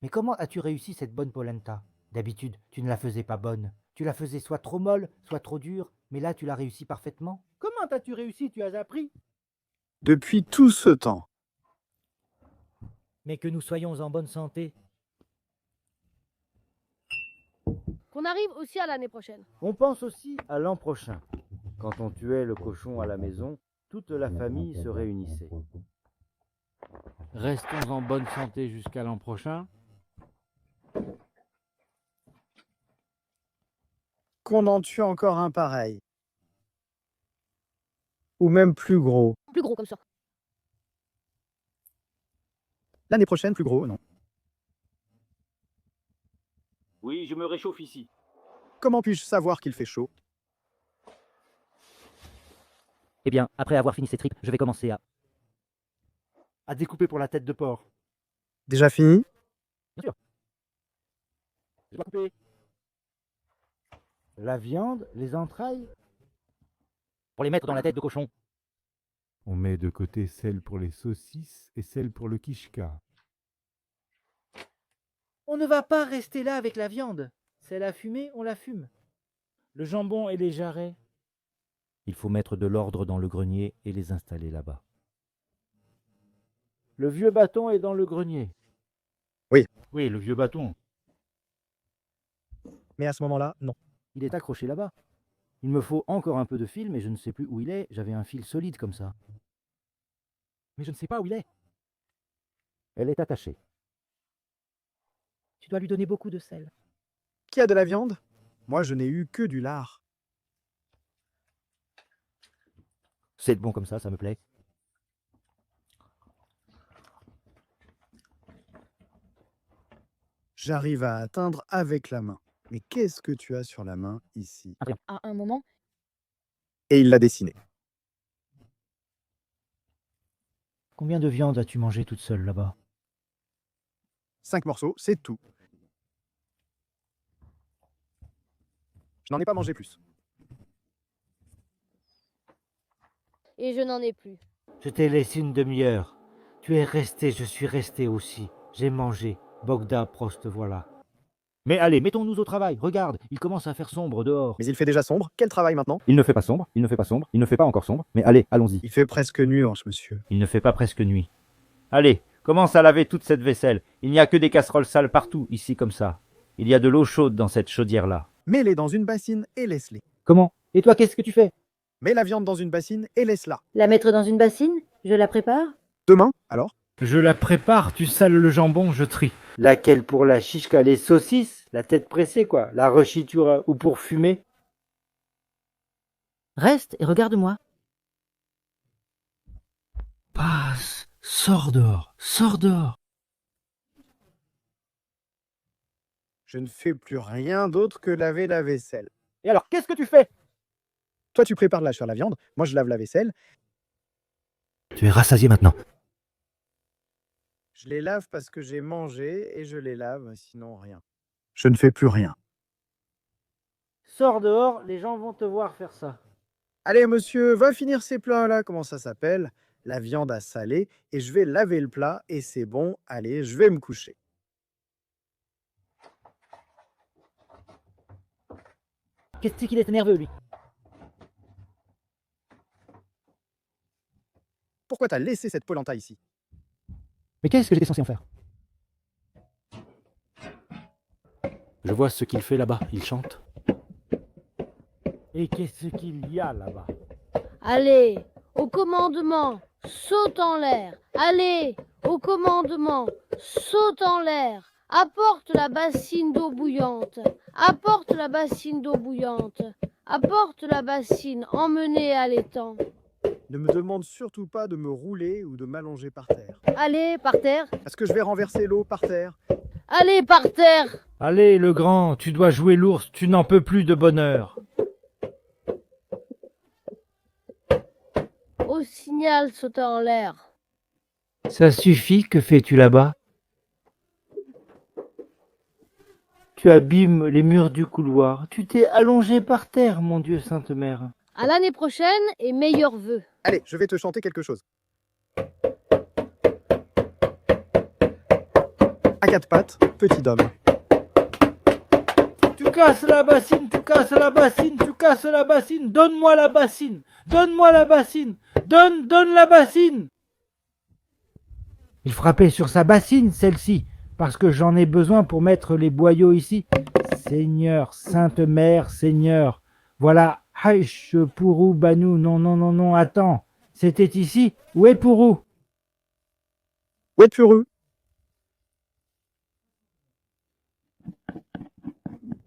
Mais comment as-tu réussi cette bonne polenta? D'habitude, tu ne la faisais pas bonne. Tu la faisais soit trop molle, soit trop dure, mais là, tu l'as réussi parfaitement. Comment as-tu réussi? Tu as appris? Depuis tout ce temps, Mais que nous soyons en bonne santé. Qu'on arrive aussi à l'année prochaine. On pense aussi à l'an prochain. Quand on tuait le cochon à la maison, toute la famille se réunissait. Restons en bonne santé jusqu'à l'an prochain. qu'on en tue encore un pareil. Ou même plus gros. Plus gros comme ça. L'année prochaine, plus gros, non? Oui, je me réchauffe ici. Comment puis-je savoir qu'il fait chaud? Eh bien, après avoir fini ces tripes, je vais commencer à découper pour la tête de porc. Déjà fini? Bien sûr. Je vais couper. La viande, les entrailles. Pour les mettre dans la tête de cochon. On met de côté celle pour les saucisses et celle pour le kishka. On ne va pas rester là avec la viande. Celle à fumer, on la fume. Le jambon et les jarrets. Il faut mettre de l'ordre dans le grenier et les installer là-bas. Le vieux bâton est dans le grenier. Oui. Oui, le vieux bâton. Mais à ce moment-là, non. Il est accroché là-bas. Il me faut encore un peu de fil, mais je ne sais plus où il est. J'avais un fil solide comme ça. Mais je ne sais pas où il est. Elle est attachée. Tu dois lui donner beaucoup de sel. Qui a de la viande? Moi, je n'ai eu que du lard. C'est bon comme ça me plaît. J'arrive à atteindre avec la main. Mais qu'est-ce que tu as sur la main ici? À un moment, Et il l'a dessiné. Combien de viande as-tu mangé toute seule là-bas? 5 morceaux, c'est tout. Je n'en ai pas mangé plus. et je n'en ai plus. Je t'ai laissé une demi-heure. Tu es resté, je suis resté aussi. J'ai mangé. Bogda, Prost, voilà. Mais allez, mettons-nous au travail. Regarde, il commence à faire sombre dehors. Mais il fait déjà sombre. Quel travail maintenant? Il ne fait pas sombre, il ne fait pas sombre, il ne fait pas encore sombre. Mais allez, allons-y. Il fait presque nuance, monsieur. Il ne fait pas presque nuit. Allez, commence à laver toute cette vaisselle. Il n'y a que des casseroles sales partout, ici comme ça. Il y a de l'eau chaude dans cette chaudière-là. Mets-les dans une bassine et laisse-les. Comment? Et toi, qu'est-ce que tu fais? Mets la viande dans une bassine et laisse-la. La mettre dans une bassine? Je la prépare? Demain, alors? Je la prépare, tu sales le jambon, je trie. Laquelle pour la chichka, les saucisses? La tête pressée, quoi. La rechitura ou pour fumer? Reste et regarde-moi. Passe, sors dehors, sors dehors. Je ne fais plus rien d'autre que laver la vaisselle. Et alors, qu'est-ce que tu fais? Toi, tu prépares la sur la viande. Moi, je lave la vaisselle. Tu es rassasié maintenant. Je les lave parce que j'ai mangé et je les lave, sinon rien. Je ne fais plus rien. Sors dehors, les gens vont te voir faire ça. Allez, monsieur, va finir ces plats-là, comment ça s'appelle? La viande à saler, et je vais laver le plat, et c'est bon, allez, je vais me coucher. Qu'est-ce qu'il est nerveux, lui? Pourquoi t'as laissé cette polenta ici? Mais qu'est-ce que j'étais censé en faire? Je vois ce qu'il fait là-bas, il chante. Et qu'est-ce qu'il y a là-bas? Allez, au commandement, saute en l'air. Allez, au commandement, saute en l'air. Apporte la bassine d'eau bouillante. Apporte la bassine d'eau bouillante. Apporte la bassine, emmenée à l'étang. Ne me demande surtout pas de me rouler ou de m'allonger par terre. Allez, par terre. Parce que je vais renverser l'eau par terre. Allez, par terre. Allez, le grand, tu dois jouer l'ours, tu n'en peux plus de bonheur. Au signal, saute en l'air. Ça suffit, que fais-tu là-bas? Tu abîmes les murs du couloir. Tu t'es allongé par terre, mon Dieu Sainte Mère. À l'année prochaine et meilleurs vœux. Allez, je vais te chanter quelque chose. À quatre pattes, petit homme. Tu casses la bassine, tu casses la bassine, tu casses la bassine. Donne-moi la bassine, donne-moi la bassine, donne la bassine. Il frappait sur sa bassine, celle-ci, parce que j'en ai besoin pour mettre les boyaux ici. Seigneur, Sainte Mère, Seigneur, voilà, Haïch, Pourou, Banou, non, attends, c'était ici, où est Pourou? Où est Pourou?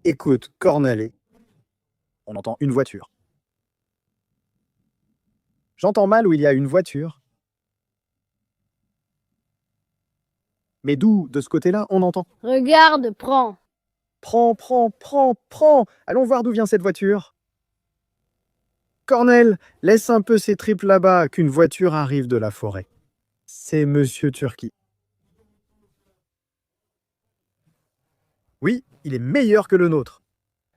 Écoute, Cornelet, on entend une voiture. J'entends mal où il y a une voiture. Mais d'où, de ce côté-là, on entend? Regarde, prends. Prends. Allons voir d'où vient cette voiture. Cornel, laisse un peu ces tripes là-bas, qu'une voiture arrive de la forêt. C'est Monsieur Turki. Oui, il est meilleur que le nôtre.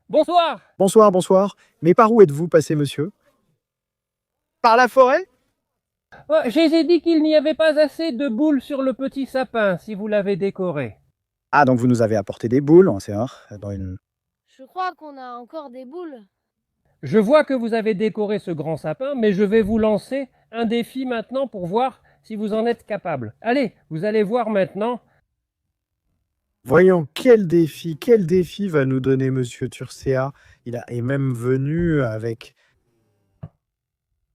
Bonsoir. Bonsoir. Mais par où êtes-vous passé, monsieur? Par la forêt? Je les ai dit qu'il n'y avait pas assez de boules sur le petit sapin, si vous l'avez décoré. Ah, donc vous nous avez apporté des boules, c'est dans une... Je crois qu'on a encore des boules. Je vois que vous avez décoré ce grand sapin, mais je vais vous lancer un défi maintenant pour voir si vous en êtes capable. Allez, vous allez voir maintenant. Voyons, quel défi va nous donner Monsieur Turcea. Il est même venu avec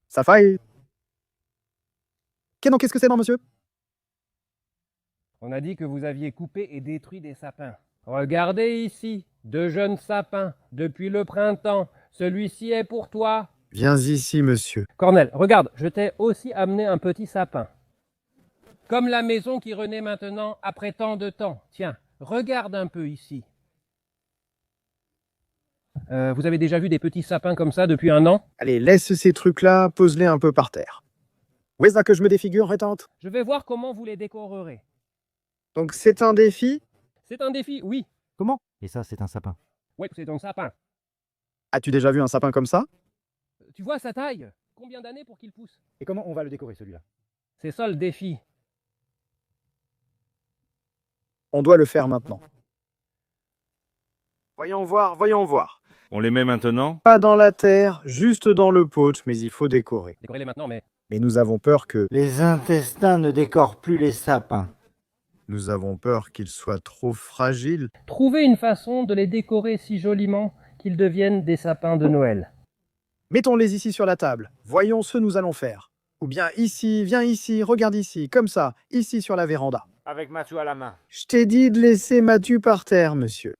sa faille. Qu'est-ce que c'est, non, monsieur? On a dit que vous aviez coupé et détruit des sapins. Regardez ici, 2 jeunes sapins, depuis le printemps. Celui-ci est pour toi. Viens ici, monsieur. Cornel, regarde, je t'ai aussi amené un petit sapin. Comme la maison qui renaît maintenant après tant de temps. Tiens, regarde un peu ici. Vous avez déjà vu des petits sapins comme ça depuis 1 an? Allez, laisse ces trucs-là, pose-les un peu par terre. Où est-ce que je me défigure, rétente? Je vais voir comment vous les décorerez. Donc c'est un défi? C'est un défi, oui. Comment? Et ça, c'est un sapin. Oui, c'est un sapin. As-tu déjà vu un sapin comme ça? Tu vois sa taille? Combien d'années pour qu'il pousse? Et comment on va le décorer, celui-là? C'est ça le défi. On doit le faire maintenant. Voyons voir. On les met maintenant? Pas dans la terre, juste dans le pot, mais il faut décorer. Décorez-les maintenant, mais nous avons peur que... Les intestins ne décorent plus les sapins. Nous avons peur qu'ils soient trop fragiles. trouvez une façon de les décorer si joliment qu'ils deviennent des sapins de Noël. Mettons-les ici sur la table. Voyons ce que nous allons faire. Ou bien ici, viens ici, regarde ici, comme ça, ici sur la véranda. Avec Mathieu à la main. Je t'ai dit de laisser Mathieu par terre, monsieur.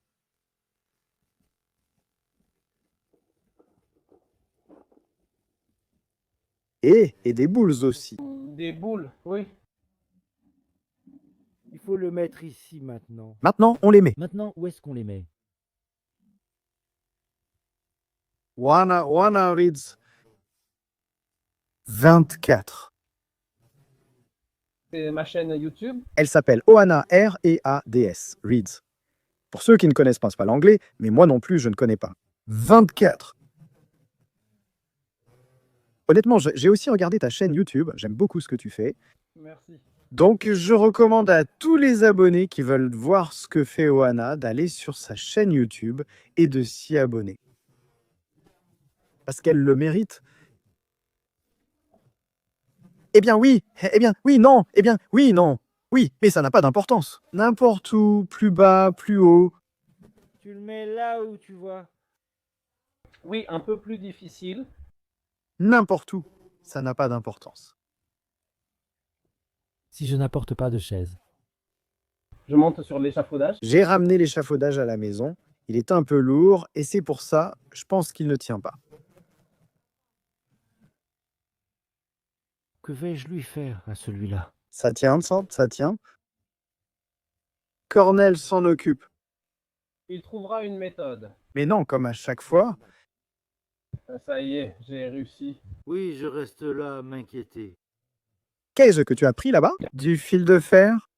Et des boules aussi. Des boules, oui. Il faut le mettre ici maintenant. Maintenant, on les met. Maintenant, où est-ce qu'on les met? Wana reads 24. C'est ma chaîne YouTube. Elle s'appelle Oana, R-E-A-D-S. Reads. Pour ceux qui ne connaissent pas l'anglais, mais moi non plus, je ne connais pas. 24. Honnêtement, j'ai aussi regardé ta chaîne YouTube. J'aime beaucoup ce que tu fais. Merci. Donc, je recommande à tous les abonnés qui veulent voir ce que fait Oana d'aller sur sa chaîne YouTube et de s'y abonner. Parce qu'elle le mérite. Eh bien oui, non, oui, non. Oui, mais ça n'a pas d'importance. N'importe où, plus bas, plus haut. Tu le mets là où tu vois. Oui, un peu plus difficile. N'importe où, ça n'a pas d'importance. Si je n'apporte pas de chaise. Je monte sur l'échafaudage. J'ai ramené l'échafaudage à la maison. Il est un peu lourd et c'est pour ça, je pense qu'il ne tient pas. Que vais-je lui faire à celui-là? Ça tient, ça tient. Cornel s'en occupe. Il trouvera une méthode. Mais non, comme à chaque fois. Ça y est, j'ai réussi. Oui, je reste là à m'inquiéter. Qu'est-ce que tu as pris là-bas? Du fil de fer?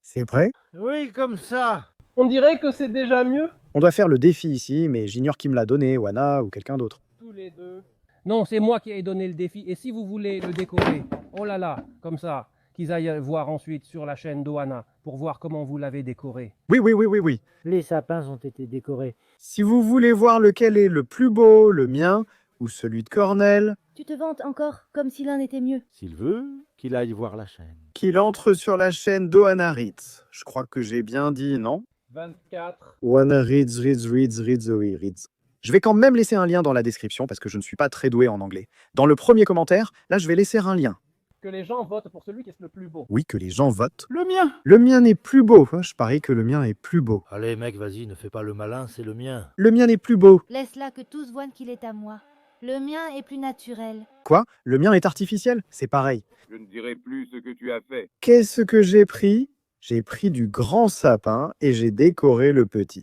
C'est prêt? Oui, comme ça. On dirait que c'est déjà mieux. On doit faire le défi ici, mais j'ignore qui me l'a donné, Oana ou quelqu'un d'autre. Tous les deux. Non, c'est moi qui ai donné le défi. Et si vous voulez le décorer, oh là là, comme ça, qu'ils aillent voir ensuite sur la chaîne d'Oana pour voir comment vous l'avez décoré. Oui. Les sapins ont été décorés. Si vous voulez voir lequel est le plus beau, le mien ou celui de Cornel, Tu te vantes encore, comme si l'un était mieux. S'il veut, qu'il aille voir la chaîne. qu'il entre sur la chaîne d'Oana Ritz. Je crois que j'ai bien dit, non? 24. Oana Ritz, oui, Ritz. Je vais quand même laisser un lien dans la description parce que je ne suis pas très doué en anglais. Dans le premier commentaire, là, je vais laisser un lien. Que les gens votent pour celui qui est le plus beau. Oui, que les gens votent. Le mien. Le mien n'est plus beau. Je parie que le mien est plus beau. Allez, mec, vas-y, ne fais pas le malin, c'est le mien. Le mien n'est plus beau. Laisse-la que tous voient qu'il est à moi. Le mien est plus naturel. Quoi? Le mien est artificiel? C'est pareil. Je ne dirai plus ce que tu as fait. Qu'est-ce que j'ai pris? J'ai pris du grand sapin et j'ai décoré le petit.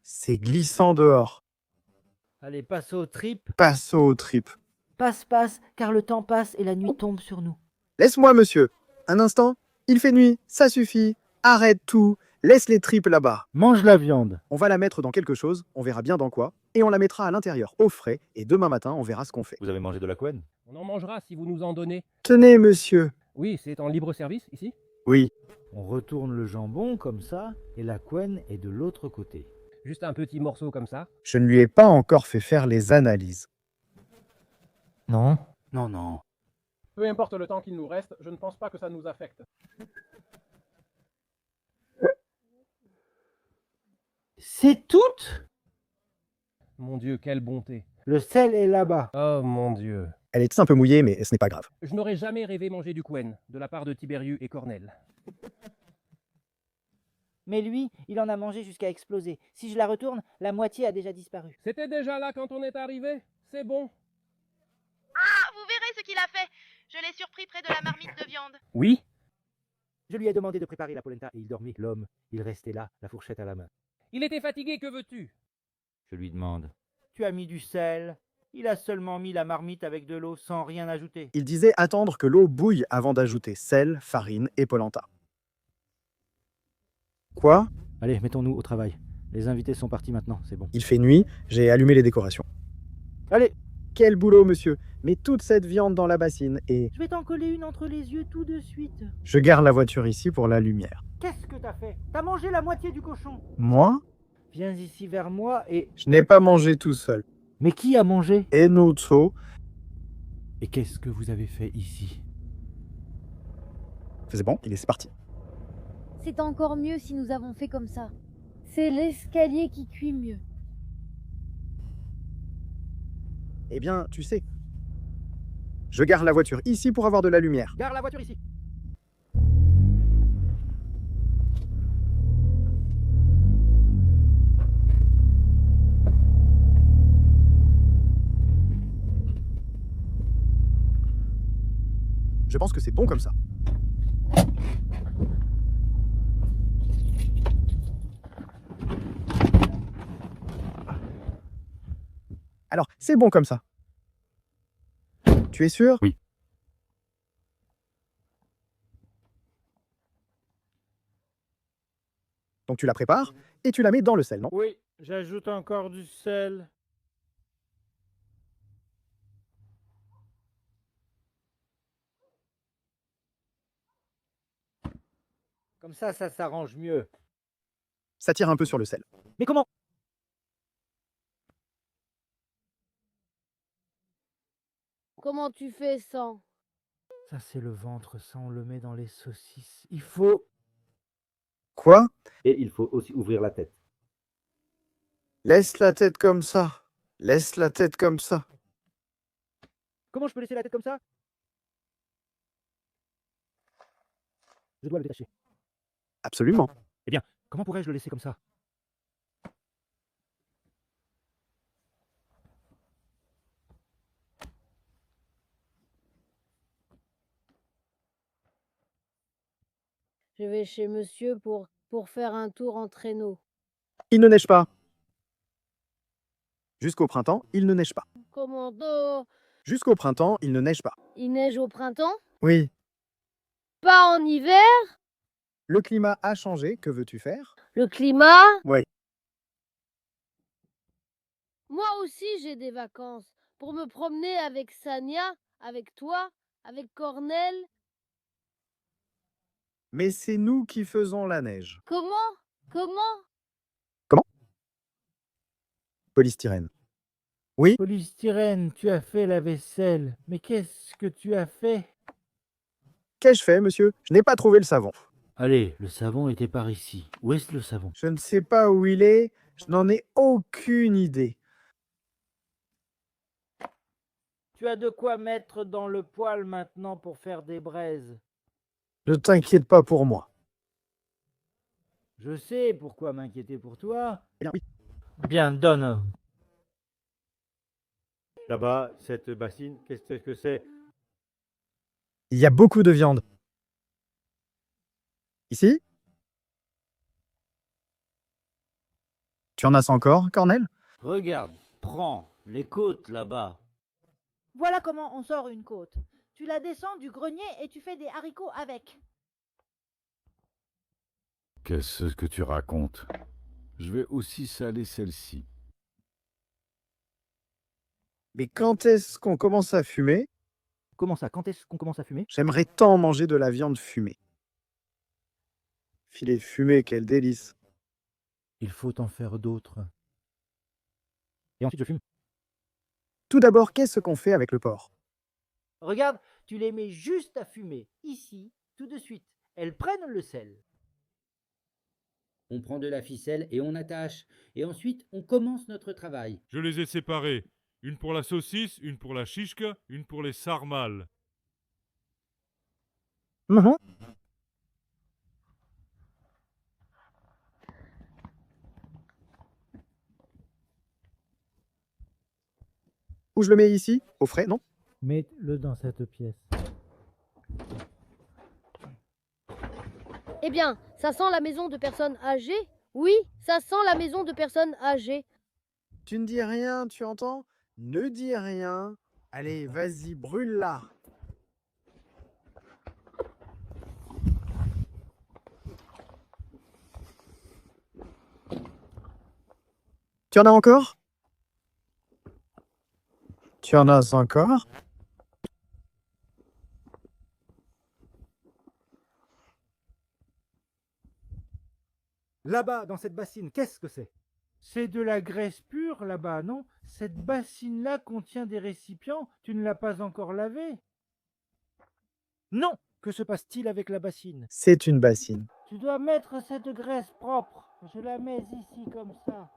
C'est glissant dehors. Allez, passe aux tripes. Passe aux tripes. Passe, car le temps passe et la nuit tombe sur nous. Laisse-moi, monsieur. Un instant. Il fait nuit. Ça suffit. Arrête tout. Laisse les tripes là-bas. Mange la viande. On va la mettre dans quelque chose. On verra bien dans quoi. Et on la mettra à l'intérieur, au frais. Et demain matin, on verra ce qu'on fait. Vous avez mangé de la couenne? On en mangera si vous nous en donnez. Tenez, monsieur. Oui, c'est en libre service ici. Oui. On retourne le jambon comme ça et la couenne est de l'autre côté. Juste un petit morceau comme ça. Je ne lui ai pas encore fait faire les analyses. Non. Non. Peu importe le temps qu'il nous reste, je ne pense pas que ça nous affecte. C'est tout? Mon Dieu, quelle bonté. Le sel est là-bas. Oh mon Dieu. Elle est un peu mouillée, mais ce n'est pas grave. Je n'aurais jamais rêvé manger du Quen de la part de Tiberius et Cornel. Mais lui, il en a mangé jusqu'à exploser. Si je la retourne, la moitié a déjà disparu. C'était déjà là quand on est arrivé. C'est bon. Ah, vous verrez ce qu'il a fait. Je l'ai surpris près de la marmite de viande. Oui. Je lui ai demandé de préparer la polenta et il dormait. L'homme, il restait là, la fourchette à la main. Il était fatigué, que veux-tu? Je lui demande. Tu as mis du sel. Il a seulement mis la marmite avec de l'eau sans rien ajouter. Il disait attendre que l'eau bouille avant d'ajouter sel, farine et polenta. Quoi? Allez, mettons-nous au travail. Les invités sont partis maintenant, c'est bon. Il fait nuit, j'ai allumé les décorations. Allez. Quel boulot, monsieur. Mets toute cette viande dans la bassine et... Je vais t'en coller une entre les yeux tout de suite. Je gare la voiture ici pour la lumière. Qu'est-ce que t'as fait? T'as mangé la moitié du cochon. Moi? Viens ici vers moi et... Je n'ai pas mangé tout seul. Mais qui a mangé? Enotso. Et qu'est-ce que vous avez fait ici? C'est bon, c'est parti. C'est encore mieux si nous avons fait comme ça. C'est l'escalier qui cuit mieux. Eh bien, tu sais, je gare la voiture ici pour avoir de la lumière. Gare la voiture ici. Je pense que c'est bon comme ça. Alors, c'est bon comme ça. Tu es sûr? Oui. Donc tu la prépares et tu la mets dans le sel, non? Oui, j'ajoute encore du sel. Comme ça s'arrange mieux. Ça tire un peu sur le sel. Mais comment? Comment tu fais sans? Ça, c'est le ventre, ça, on le met dans les saucisses. Il faut... Quoi? Et il faut aussi ouvrir la tête. Laisse la tête comme ça. Laisse la tête comme ça. Comment je peux laisser la tête comme ça? Je dois le détacher. Absolument. Eh bien, comment pourrais-je le laisser comme ça? Je vais chez monsieur pour faire un tour en traîneau. Il ne neige pas. Jusqu'au printemps, il ne neige pas. Commando, Jusqu'au printemps, il ne neige pas. il neige au printemps? Oui. Pas en hiver? Le climat a changé, que veux-tu faire? Le climat? Oui. Moi aussi j'ai des vacances. Pour me promener avec Sania, avec toi, avec Cornel. Mais c'est nous qui faisons la neige. Comment? Comment? Comment? Polystyrène. Oui? Polystyrène, tu as fait la vaisselle. Mais qu'est-ce que tu as fait? Qu'ai-je fait, monsieur? Je n'ai pas trouvé le savon. Allez, le savon était par ici. Où est-ce le savon? Je ne sais pas où il est. Je n'en ai aucune idée. Tu as de quoi mettre dans le poêle maintenant pour faire des braises. Ne t'inquiète pas pour moi. Je sais pourquoi m'inquiéter pour toi. Eh bien, oui. Bien, donne. Là-bas, cette bassine, qu'est-ce que c'est? Il y a beaucoup de viande. Ici? Tu en as encore, Cornel? Regarde, prends les côtes là-bas. Voilà comment on sort une côte. Tu la descends du grenier et tu fais des haricots avec. Qu'est-ce que tu racontes? Je vais aussi saler celle-ci. Mais quand est-ce qu'on commence à fumer? Comment ça? Quand est-ce qu'on commence à fumer? J'aimerais tant manger de la viande fumée. Filet fumé, quel délice. Il faut en faire d'autres. Et ensuite je fume. Tout d'abord, qu'est-ce qu'on fait avec le porc? Regarde, tu les mets juste à fumer, ici, tout de suite. Elles prennent le sel. On prend de la ficelle et on attache. Et ensuite, on commence notre travail. Je les ai séparés. Une pour la saucisse, une pour la chichke, une pour les sarmales. Où je le mets ici? Au frais, non? Mets-le dans cette pièce. Eh bien, ça sent la maison de personnes âgées? Oui, ça sent la maison de personnes âgées. Tu ne dis rien, tu entends? Ne dis rien. Allez, vas-y, brûle-la. Tu en as encore? Tu en as encore? Là-bas, dans cette bassine, qu'est-ce que c'est? C'est de la graisse pure là-bas, non? Cette bassine-là contient des récipients. Tu ne l'as pas encore lavée? Non! Que se passe-t-il avec la bassine? C'est une bassine. Tu dois mettre cette graisse propre. Je la mets ici comme ça.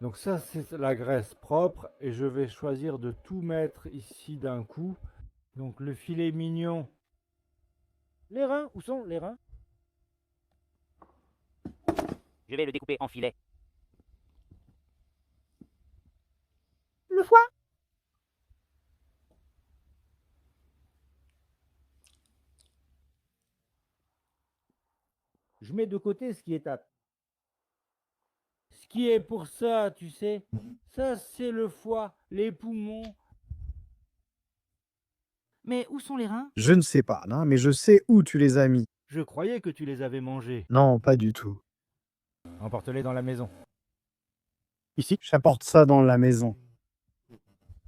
Donc ça, c'est la graisse propre. Et je vais choisir de tout mettre ici d'un coup. Donc le filet mignon. Les reins, où sont les reins? Je vais le découper en filets. Le foie? Je mets de côté ce qui est à... Ce qui est pour ça, tu sais. Ça, c'est le foie, les poumons. Mais où sont les reins? Je ne sais pas, hein, mais je sais où tu les as mis. Je croyais que tu les avais mangés. Non, pas du tout. Emporte-les dans la maison. Ici, j'apporte ça dans la maison.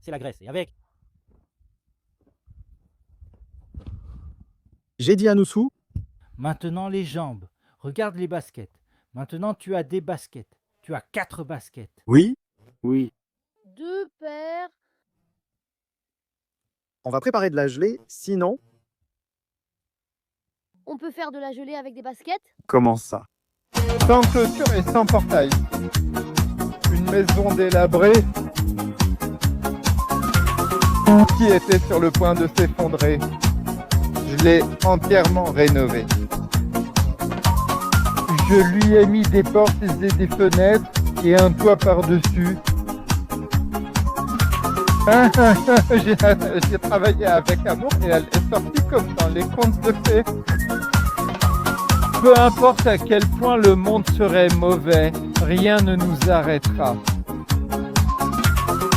C'est la graisse, et avec. J'ai dit à Noussou, Maintenant les jambes. Regarde les baskets. Maintenant tu as des baskets. Tu as 4 baskets. oui, Oui. 2 paires. on va préparer de la gelée, sinon, On peut faire de la gelée avec des baskets? comment ça? Sans clôture et sans portail. Une maison délabrée qui était sur le point de s'effondrer. Je l'ai entièrement rénovée. Je lui ai mis des portes et des fenêtres et un toit par-dessus. J'ai travaillé avec amour et elle est sortie comme dans les contes de fées. Peu importe à quel point le monde serait mauvais, rien ne nous arrêtera.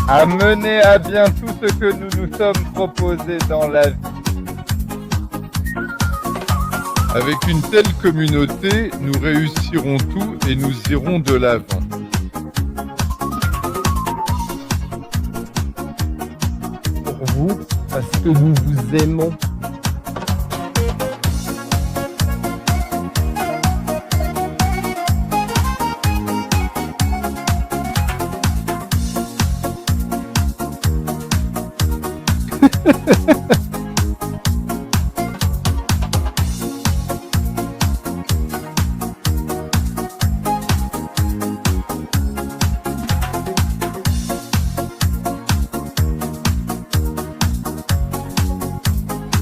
À mener à bien tout ce que nous nous sommes proposés dans la vie. Avec une telle communauté, nous réussirons tout et nous irons de l'avant. Pour vous, parce que nous vous aimons.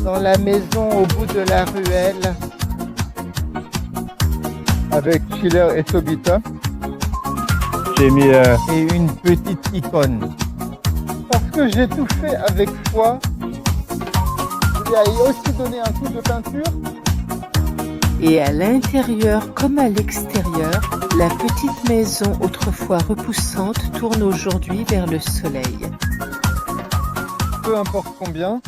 Dans la maison au bout de la ruelle. Avec Schiller et Sobita. J'ai mis et une petite icône. Parce que j'ai tout fait avec foi. Je lui ai aussi donné un coup de peinture. Et à l'intérieur comme à l'extérieur, la petite maison autrefois repoussante tourne aujourd'hui vers le soleil. Peu importe combien,